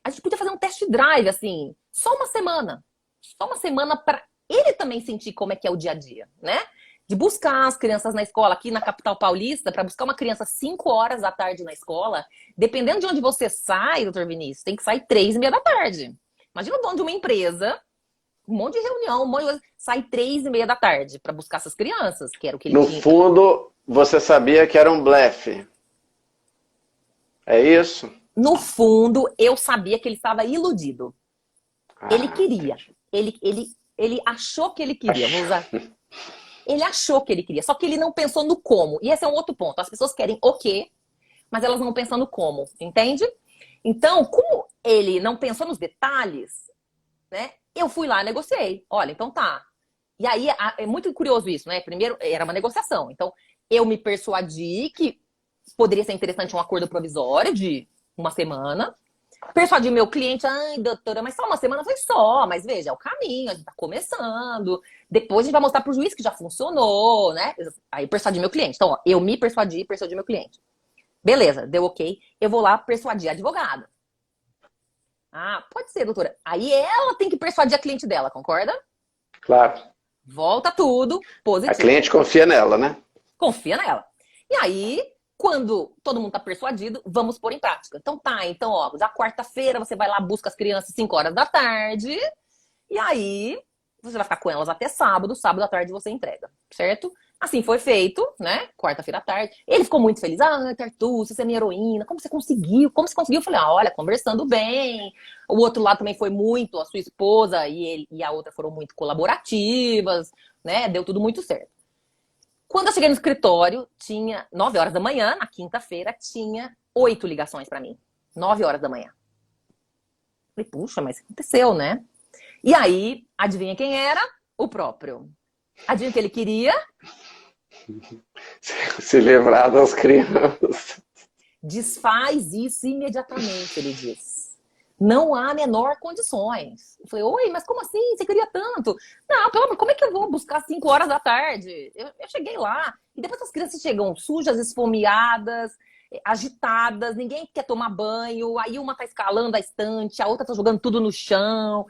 A gente podia fazer um test drive, assim, só uma semana. Só uma semana pra ele também sentir como é que é o dia a dia, né? De buscar as crianças na escola, aqui na capital paulista, para buscar uma criança 5 horas da tarde na escola, dependendo de onde você sai, doutor Vinícius, tem que sair 3h30 da tarde. Imagina o dono de uma empresa, um monte de reunião, um monte de coisa, sai 3h30 da tarde para buscar essas crianças, que era o que ele tinha. No fundo, você sabia que era um blefe. É isso? No fundo, eu sabia que ele estava iludido. Ele Ah, queria. entendi. Ele achou que ele queria. Vou Acho. usar. Ele achou que ele queria, só que ele não pensou no como. E esse é um outro ponto. As pessoas querem o quê, mas elas não pensam no como, entende? Então, como ele não pensou nos detalhes, né? Eu fui lá e negociei. Olha, então tá. E aí é muito curioso isso, né? Primeiro, era uma negociação. Então, eu me persuadi que poderia ser interessante um acordo provisório de uma semana. Persuadi meu cliente, ai, doutora, mas só uma semana foi só, mas veja, é o caminho, a gente tá começando. Depois a gente vai mostrar pro juiz que já funcionou, né? Aí persuadi meu cliente. Então, ó, eu me persuadi meu cliente. Beleza, deu ok. Eu vou lá persuadir a advogada. Ah, pode ser, doutora. Aí ela tem que persuadir a cliente dela, concorda? Claro. Volta tudo A positivo. cliente confia nela, né? Confia nela. E aí, quando todo mundo tá persuadido, vamos pôr em prática. Então tá, então, ó, da quarta-feira você vai lá, busca as crianças 5 horas da tarde, e aí você vai ficar com elas até sábado à tarde você entrega, certo? Assim foi feito, né? Quarta-feira à tarde. Ele ficou muito feliz. Ah, Tartu, você é minha heroína. Como você conseguiu? Como você conseguiu? Eu falei, ah, olha, conversando bem. O outro lado também foi muito, a sua esposa e ele e a outra foram muito colaborativas, né? Deu tudo muito certo. Quando eu cheguei no escritório, tinha 9 horas da manhã, na quinta-feira, tinha 8 ligações para mim. 9 horas da manhã. Falei, puxa, mas o que aconteceu, né? E aí, adivinha quem era? O próprio. Adivinha o que ele queria? Se livrar das crianças. Desfaz isso imediatamente, ele diz. Não há menor condições. Eu falei, oi, mas como assim? Você queria tanto? Não, pelo amor, como é que eu vou buscar 5 horas da tarde? Eu cheguei lá. E depois as crianças chegam sujas, esfomeadas, agitadas, ninguém quer tomar banho. Aí uma tá escalando a estante, a outra tá jogando tudo no chão.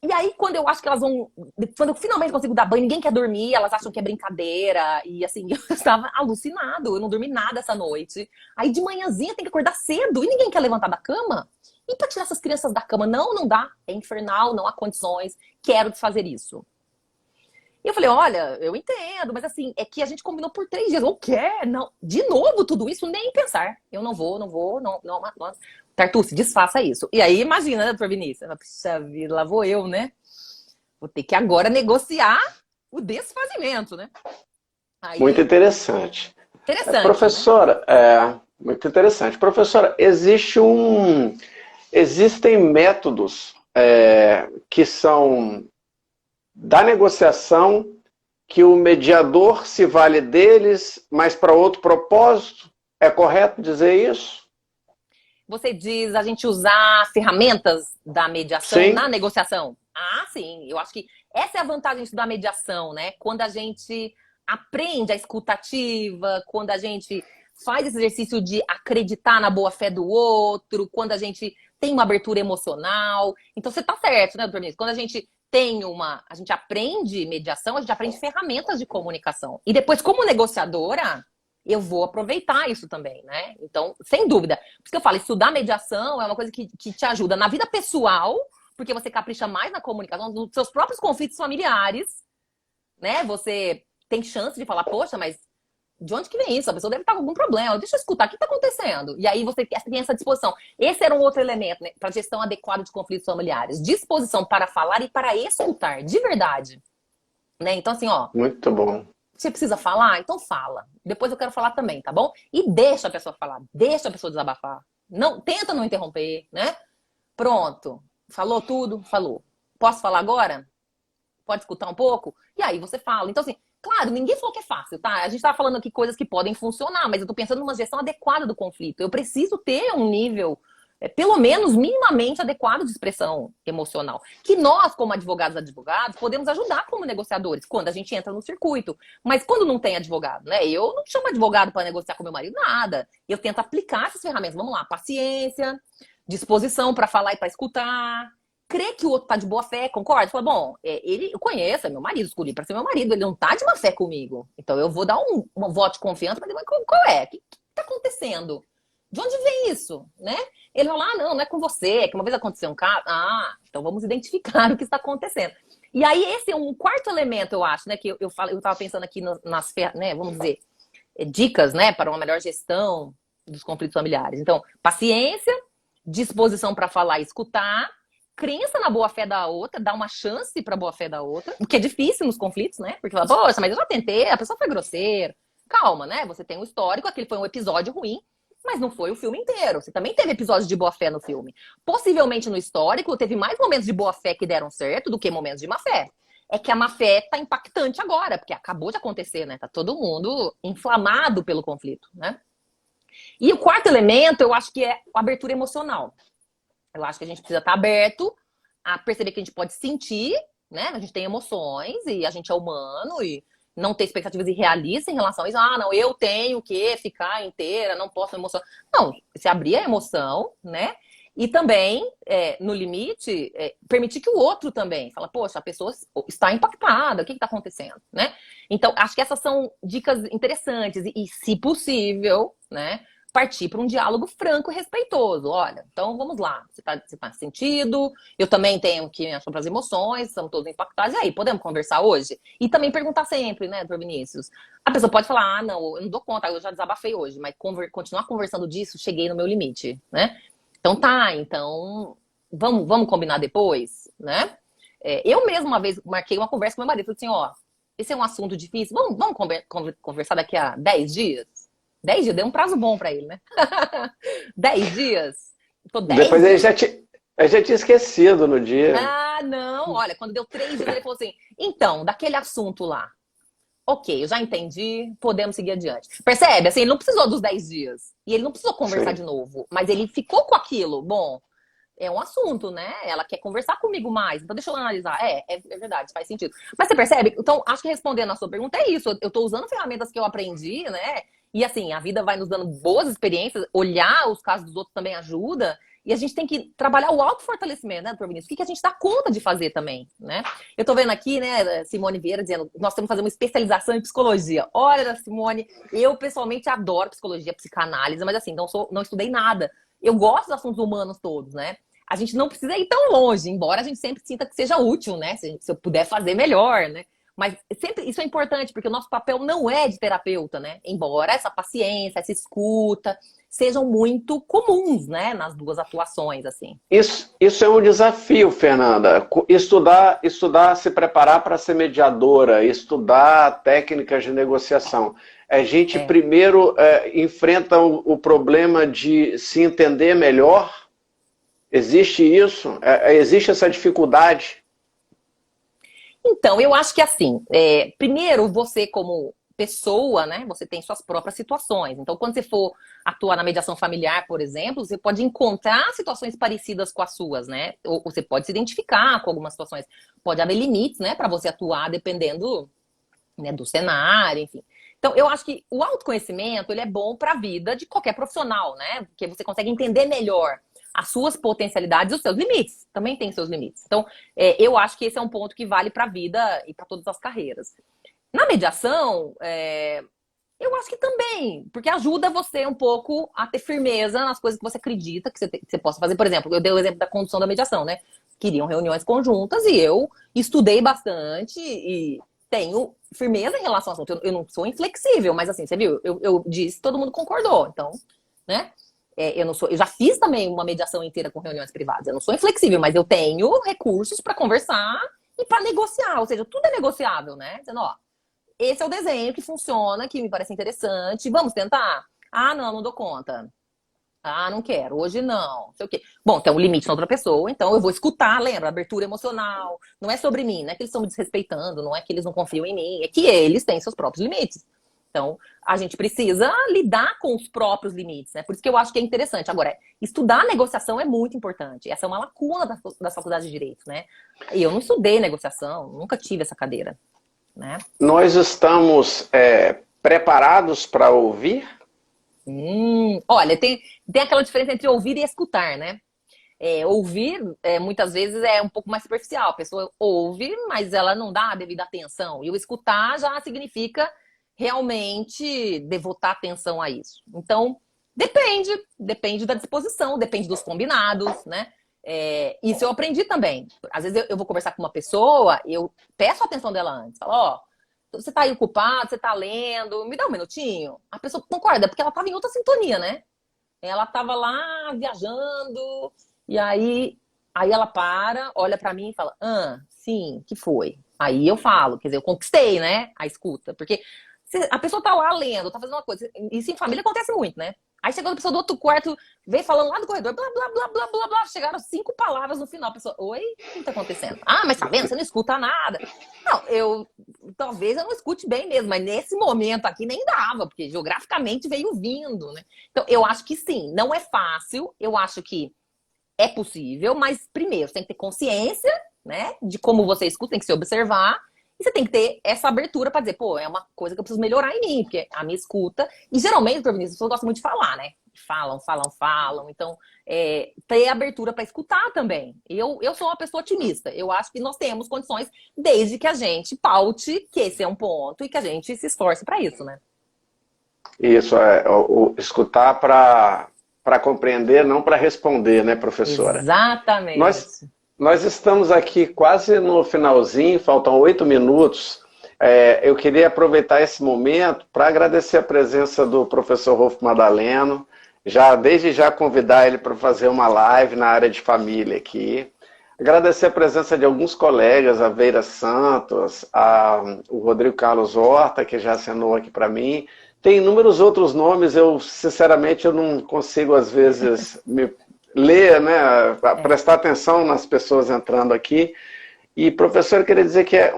E aí, quando eu acho que elas vão. Quando eu finalmente consigo dar banho, ninguém quer dormir, elas acham que é brincadeira. E assim, eu estava alucinado, eu não dormi nada essa noite. Aí de manhãzinha tem que acordar cedo e ninguém quer levantar da cama. E pra tirar essas crianças da cama? Não, não dá. É infernal, não há condições. Quero desfazer isso. E eu falei, olha, eu entendo, mas assim, é que a gente combinou por 3 dias. O quê? Não. De novo tudo isso? Nem pensar. Eu não vou, não. Tartuce, desfaça isso. E aí, imagina, né, doutor Vinícius? Puxa vida, lá vou eu, né? Vou ter que agora negociar o desfazimento, né? Muito Aí, interessante. interessante, né? Professora, muito interessante. Professora, existem métodos que são da negociação que o mediador se vale deles, mas para outro propósito? É correto dizer isso? Você diz a gente usar ferramentas da mediação na Sim, negociação? Ah, sim. Eu acho que essa é a vantagem da mediação, né? Quando a gente aprende a escutativa, quando a gente faz esse exercício de acreditar na boa-fé do outro, quando a gente tem uma abertura emocional. Então, você tá certo, né, doutor Vinícius? Quando a gente a gente aprende mediação, a gente aprende ferramentas de comunicação. E depois, como negociadora, eu vou aproveitar isso também, né? Então, sem dúvida. Por isso que eu falo, estudar mediação é uma coisa que te ajuda na vida pessoal, porque você capricha mais na comunicação, nos seus próprios conflitos familiares, né? Você tem chance de falar, poxa, mas de onde que vem isso? A pessoa deve estar com algum problema. Deixa eu escutar, o que está acontecendo? E aí você tem essa disposição. Esse era um outro elemento, né, para gestão adequada de conflitos familiares. Disposição para falar e para escutar, de verdade. Né? Então, assim, ó, muito bom. você precisa falar? Então fala. Depois eu quero falar também, tá bom? E deixa a pessoa falar, deixa a pessoa desabafar. Não, tenta não interromper, né? Pronto. Falou tudo? Falou. Posso falar agora? Pode escutar um pouco? E aí você fala. Então, assim, claro, ninguém falou que é fácil, tá? A gente tá falando aqui coisas que podem funcionar, mas eu tô pensando numa gestão adequada do conflito. Eu preciso ter um nível, pelo menos minimamente adequado de expressão emocional. Que nós, como advogados, podemos ajudar como negociadores, quando a gente entra no circuito. Mas quando não tem advogado, né? Eu não chamo advogado para negociar com meu marido, nada. Eu tento aplicar essas ferramentas. Vamos lá, paciência, disposição para falar e para escutar, crer que o outro tá de boa fé, concorda? Fala, bom, eu conheço, é meu marido, escolhi para ser meu marido, ele não tá de má fé comigo. Então eu vou dar um voto de confiança para dizer, qual é? O que tá acontecendo? De onde vem isso, né? Ele fala, ah, não é com você, é que uma vez aconteceu um caso. Ah, então vamos identificar o que está acontecendo. E aí esse é um quarto elemento, eu acho, né, que eu estava pensando aqui nas, né, vamos dizer, dicas, né, para uma melhor gestão dos conflitos familiares. Então, paciência, disposição para falar e escutar, crença na boa-fé da outra, dar uma chance pra boa-fé da outra, o que é difícil nos conflitos, né? Porque fala, poxa, mas eu já tentei, a pessoa foi grosseira. Calma, né? Você tem um histórico, aquele foi um episódio ruim, mas não foi o filme inteiro. Você também teve episódios de boa-fé no filme. Possivelmente no histórico, teve mais momentos de boa-fé que deram certo do que momentos de má-fé. É que a má-fé tá impactante agora, porque acabou de acontecer, né? Tá todo mundo inflamado pelo conflito, né? E o quarto elemento, eu acho que é a abertura emocional. Eu acho que a gente precisa estar aberto a perceber que a gente pode sentir, né? A gente tem emoções e a gente é humano e não ter expectativas irrealistas em relação a isso. Ah, não, eu tenho que ficar inteira, não posso emocionar. Não, se abrir a emoção, né? E também, no limite, permitir que o outro também fala, poxa, a pessoa está impactada, o que está acontecendo, né? Então, acho que essas são dicas interessantes e se possível, né? Partir para um diálogo franco e respeitoso. Olha, então vamos lá. Você tá sentido, eu também tenho que me achar para as emoções, estamos todos impactados. E aí, podemos conversar hoje? E também perguntar sempre, né, doutor Vinícius? A pessoa pode falar, ah, não, eu não dou conta, eu já desabafei hoje, mas continuar conversando disso, cheguei no meu limite, né? Então então vamos combinar depois, né? Eu mesma uma vez marquei uma conversa com meu marido, falei assim, ó, esse é um assunto difícil, vamos conversar daqui a 10 dias? 10 dias, deu um prazo bom pra ele, né? 10 dias? Tô 10 Depois dias. eu já tinha esquecido no dia. Ah, não, olha, quando deu 3 dias, ele falou assim, então, daquele assunto lá, ok, eu já entendi, podemos seguir adiante. Percebe? Assim, ele não precisou dos 10 dias. E ele não precisou conversar Sim. de novo. Mas ele ficou com aquilo. Bom, é um assunto, né? Ela quer conversar comigo mais. Então, deixa eu analisar. É verdade, faz sentido. Mas você percebe? Então, acho que respondendo a sua pergunta é isso. Eu tô usando ferramentas que eu aprendi, né? E assim, a vida vai nos dando boas experiências. Olhar os casos dos outros também ajuda. E a gente tem que trabalhar o autofortalecimento, né, doutor Vinícius? O que a gente dá conta de fazer também, né? Eu tô vendo aqui, né, Simone Vieira dizendo nós temos que fazer uma especialização em psicologia. Olha, Simone, eu pessoalmente adoro psicologia, psicanálise, mas assim, não estudei nada. Eu gosto dos assuntos humanos todos, né? A gente não precisa ir tão longe, embora a gente sempre sinta que seja útil, né? Se eu puder fazer melhor, né? Mas sempre isso é importante, porque o nosso papel não é de terapeuta, né? Embora essa paciência, essa escuta sejam muito comuns, né? Nas duas atuações, assim. Isso é um desafio, Fernanda. Estudar, se preparar para ser mediadora, estudar técnicas de negociação. A gente primeiro enfrenta o problema de se entender melhor. Existe isso? Existe essa dificuldade? Então, eu acho que assim, primeiro você como pessoa, né, você tem suas próprias situações. Então, quando você for atuar na mediação familiar, por exemplo, você pode encontrar situações parecidas com as suas, né? Ou você pode se identificar com algumas situações. Pode haver limites, né, para você atuar dependendo, né, do cenário, enfim. Então, eu acho que o autoconhecimento, ele é bom para a vida de qualquer profissional, né? Porque você consegue entender melhor as suas potencialidades e os seus limites. Também tem seus limites. Então, eu acho que esse é um ponto que vale para a vida e para todas as carreiras. Na mediação, eu acho que também, porque ajuda você um pouco a ter firmeza nas coisas que você acredita que você possa fazer. Por exemplo, eu dei o exemplo da condução da mediação, né? Queriam reuniões conjuntas e eu estudei bastante e tenho firmeza em relação ao assunto. Eu não sou inflexível, mas assim, você viu? Eu disse, todo mundo concordou. Então, né? Eu já fiz também uma mediação inteira com reuniões privadas. Eu não sou inflexível, mas eu tenho recursos para conversar e para negociar. Ou seja, tudo é negociável, né? Dizendo, ó, esse é o desenho que funciona, que me parece interessante. Vamos tentar? Ah, não dou conta. Ah, não quero. Hoje não. Não sei o quê. Bom, tem um limite na outra pessoa, então eu vou escutar, lembra? Abertura emocional. Não é sobre mim, não é que eles estão me desrespeitando, não é que eles não confiam em mim, é que eles têm seus próprios limites. Então, a gente precisa lidar com os próprios limites, né? Por isso que eu acho que é interessante. Agora, estudar negociação é muito importante. Essa é uma lacuna das faculdades de Direito, né? E eu não estudei negociação, nunca tive essa cadeira, né? Nós estamos preparados para ouvir? Olha, tem aquela diferença entre ouvir e escutar, né? Ouvir, muitas vezes, é um pouco mais superficial. A pessoa ouve, mas ela não dá a devida atenção. E o escutar já significa realmente devotar atenção a isso. Então, depende da disposição, depende dos combinados, né? Isso eu aprendi também. Às vezes eu vou conversar com uma pessoa, eu peço a atenção dela antes. Falo, ó, você tá aí ocupado, você tá lendo, me dá um minutinho. A pessoa concorda, porque ela tava em outra sintonia, né? Ela tava lá viajando, e aí Aí ela para, olha pra mim e fala, sim, que foi? Aí eu falo, quer dizer, eu conquistei, né, a escuta. Porque a pessoa tá lá lendo, tá fazendo uma coisa. Isso em família acontece muito, né? Aí chegou a pessoa do outro quarto, veio falando lá do corredor, blá, blá, blá, blá, blá, blá. Chegaram 5 palavras no final. A pessoa, oi? O que tá acontecendo? Ah, mas tá vendo? Você não escuta nada. Não, talvez eu não escute bem mesmo, mas nesse momento aqui nem dava, porque geograficamente veio vindo, né? Então, eu acho que sim, não é fácil, eu acho que é possível, mas primeiro, você tem que ter consciência, né, de como você escuta, tem que se observar, e você tem que ter essa abertura para dizer, pô, é uma coisa que eu preciso melhorar em mim, porque a minha escuta, e geralmente, doutor Vinícius, as pessoas gostam muito de falar, né? Falam, falam, falam. Então, ter abertura para escutar também. Eu sou uma pessoa otimista. Eu acho que nós temos condições, desde que a gente paute que esse é um ponto e que a gente se esforce para isso, né? Isso, escutar para compreender, não para responder, né, professora? Exatamente. Nós estamos aqui quase no finalzinho, faltam 8 minutos. Eu queria aproveitar esse momento para agradecer a presença do professor Rolfo Madaleno, desde já convidar ele para fazer uma live na área de família aqui. Agradecer a presença de alguns colegas, a Veira Santos, o Rodrigo Carlos Horta, que já assinou aqui para mim. Tem inúmeros outros nomes, sinceramente, eu não consigo, às vezes, ler, né, prestar atenção nas pessoas entrando aqui. E, professor, eu queria dizer que é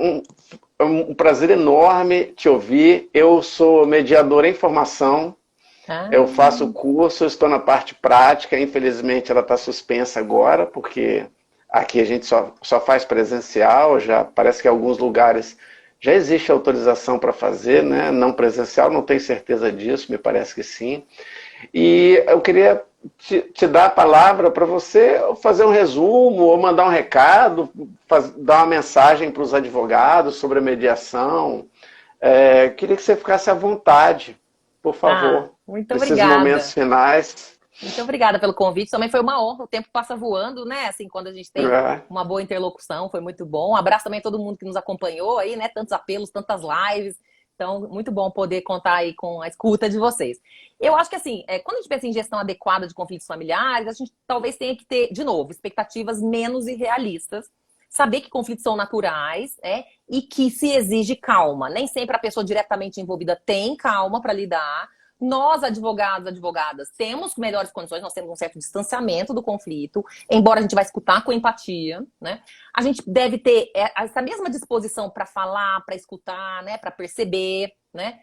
um prazer enorme te ouvir. Eu sou mediador em formação, eu faço curso, estou na parte prática, infelizmente ela está suspensa agora, porque aqui a gente só faz presencial, já parece que em alguns lugares já existe autorização para fazer, né? Não presencial, não tenho certeza disso, me parece que sim. E eu queria te dar a palavra para você fazer um resumo ou mandar um recado, dar uma mensagem para os advogados sobre a mediação. Queria que você ficasse à vontade, por favor. Muito nesses obrigada. Momentos finais. Muito obrigada pelo convite. Também foi uma honra. O tempo passa voando, né? Assim, quando a gente tem uma boa interlocução, foi muito bom. Um abraço também a todo mundo que nos acompanhou aí, né? Tantos apelos, tantas lives. Então, muito bom poder contar aí com a escuta de vocês. Eu acho que, assim, quando a gente pensa em gestão adequada de conflitos familiares, a gente talvez tenha que ter, de novo, expectativas menos irrealistas. Saber que conflitos são naturais, e que se exige calma. Nem sempre a pessoa diretamente envolvida tem calma para lidar. Nós, advogados, advogadas, temos melhores condições, nós temos um certo distanciamento do conflito, embora a gente vai escutar com empatia, né? A gente deve ter essa mesma disposição para falar, para escutar, né? Para perceber, né?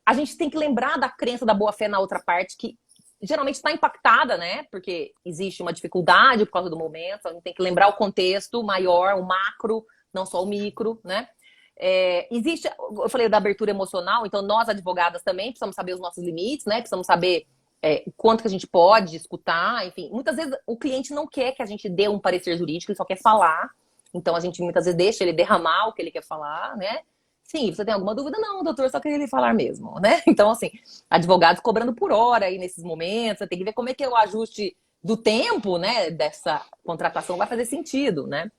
A gente tem que lembrar da crença da boa-fé na outra parte, que geralmente está impactada, né? Porque existe uma dificuldade por causa do momento, a gente tem que lembrar o contexto maior, o macro, não só o micro, né? Existe, eu falei da abertura emocional, então nós advogadas também precisamos saber os nossos limites, né? Precisamos saber o quanto que a gente pode escutar, enfim. Muitas vezes o cliente não quer que a gente dê um parecer jurídico, ele só quer falar. Então a gente muitas vezes deixa ele derramar o que ele quer falar, né? Sim, você tem alguma dúvida? Não, doutor, só queria ele falar mesmo, né? Então, assim, advogados cobrando por hora aí nesses momentos, você tem que ver como é que é o ajuste do tempo, né, dessa contratação vai fazer sentido, né?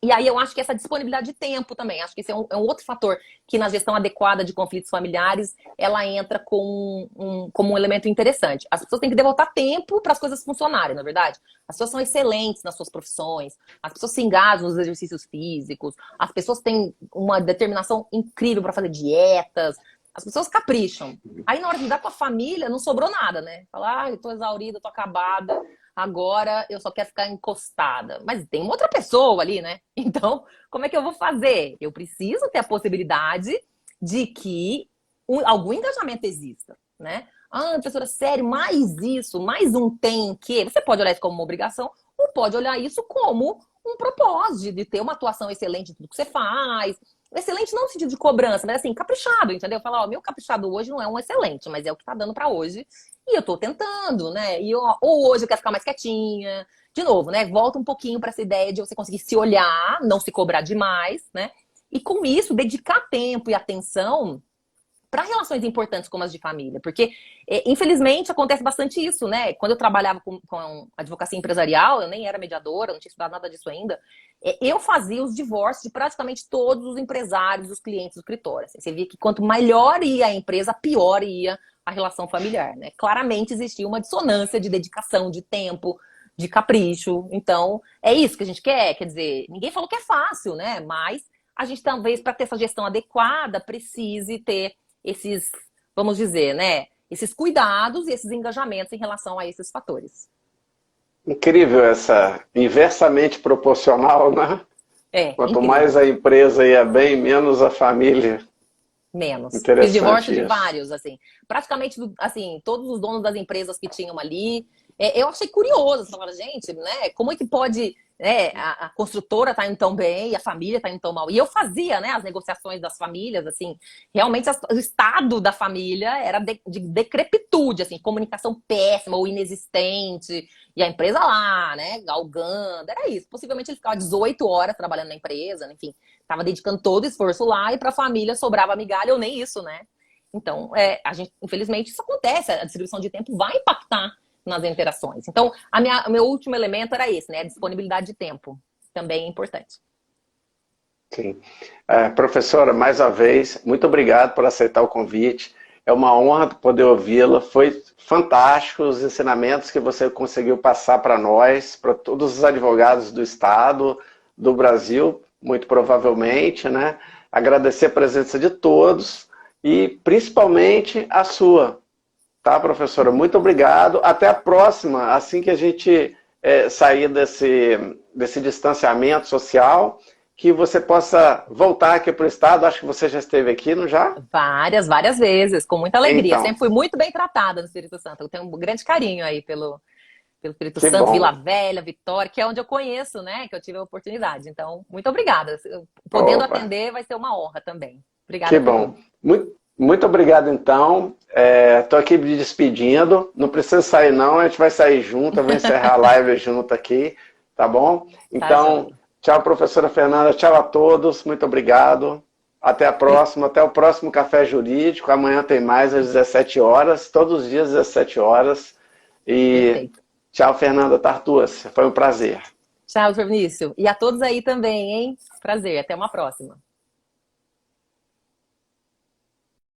E aí eu acho que essa disponibilidade de tempo também, acho que esse é um outro fator que na gestão adequada de conflitos familiares, ela entra como um elemento interessante. As pessoas têm que devotar tempo para as coisas funcionarem, na verdade. As pessoas são excelentes nas suas profissões, as pessoas se engajam nos exercícios físicos, as pessoas têm uma determinação incrível para fazer dietas, as pessoas capricham. Aí na hora de lidar com a família, não sobrou nada, né? Falar, eu tô exaurida, tô acabada, agora eu só quero ficar encostada. Mas tem uma outra pessoa ali, né? Então, como é que eu vou fazer? Eu preciso ter a possibilidade de que algum engajamento exista, né? Ah, professora, sério, mais isso, mais um tem que... Você pode olhar isso como uma obrigação ou pode olhar isso como um propósito de ter uma atuação excelente em tudo que você faz. Excelente não no sentido de cobrança, mas assim, caprichado, entendeu? Falar, ó, meu caprichado hoje não é um excelente, mas é o que tá dando pra hoje. E eu tô tentando, né? Ou hoje eu quero ficar mais quietinha. De novo, né? Volta um pouquinho pra essa ideia de você conseguir se olhar, não se cobrar demais, né? E com isso, dedicar tempo e atenção para relações importantes como as de família. Porque, infelizmente, acontece bastante isso, né? Quando eu trabalhava com advocacia empresarial, eu nem era mediadora, não tinha estudado nada disso ainda, eu fazia os divórcios de praticamente todos os empresários, os clientes do escritório. Assim, você via que quanto melhor ia a empresa, pior ia a relação familiar, né? Claramente existia uma dissonância de dedicação, de tempo, de capricho. Então, é isso que a gente quer. Quer dizer, ninguém falou que é fácil, né? Mas a gente talvez, para ter essa gestão adequada, precise ter esses, vamos dizer, né? Esses cuidados e esses engajamentos em relação a esses fatores. Incrível essa inversamente proporcional, né? É, Quanto incrível. mais a empresa ia bem, menos a família. Menos. Fiz divórcio Interessante de isso. vários, assim. Praticamente, assim, todos os donos das empresas que tinham ali. Eu achei curioso, você fala, gente, né? Como é que pode, né, a construtora tá indo tão bem e a família tá indo tão mal? E eu fazia, né, as negociações das famílias, assim, realmente o estado da família era de decrepitude, assim, comunicação péssima ou inexistente, e a empresa lá, né, galgando, era isso. Possivelmente ele ficava 18 horas trabalhando na empresa, enfim, estava dedicando todo o esforço lá e para a família sobrava migalha ou nem isso, né? Então, a gente, infelizmente, isso acontece, a distribuição de tempo vai impactar nas interações. Então, o meu último elemento era esse, né? A disponibilidade de tempo. Também é importante. Sim. Professora, mais uma vez, muito obrigado por aceitar o convite. É uma honra poder ouvi-la. Foi fantástico os ensinamentos que você conseguiu passar para nós, para todos os advogados do Estado, do Brasil, muito provavelmente, né? Agradecer a presença de todos e principalmente a sua. Tá, professora? Muito obrigado. Até a próxima, assim que a gente sair desse distanciamento social, que você possa voltar aqui para o estado. Acho que você já esteve aqui, não já? Várias vezes, com muita alegria. Então, Sempre fui muito bem tratada no Espírito Santo. Eu tenho um grande carinho aí pelo Espírito que Santo, Vila bom. Velha, Vitória, que é onde eu conheço, né? Que eu tive a oportunidade. Então, muito obrigada. Podendo Opa, atender vai ser uma honra também. que Obrigada por bom. tudo. Muito obrigado, então. Estou aqui me despedindo. Não precisa sair, não. A gente vai sair junto. Eu vou encerrar a live junto aqui, tá bom? Tá, Então, joia. tchau, professora Fernanda. Tchau a todos. Muito obrigado. Até a próxima. Até o próximo Café Jurídico. Amanhã tem mais às 17 horas. Todos os dias às 17 horas. E Perfeito. tchau, Fernanda Tartuas. Foi um prazer. Tchau, Vinícius. E a todos aí também, hein? Prazer. Até uma próxima.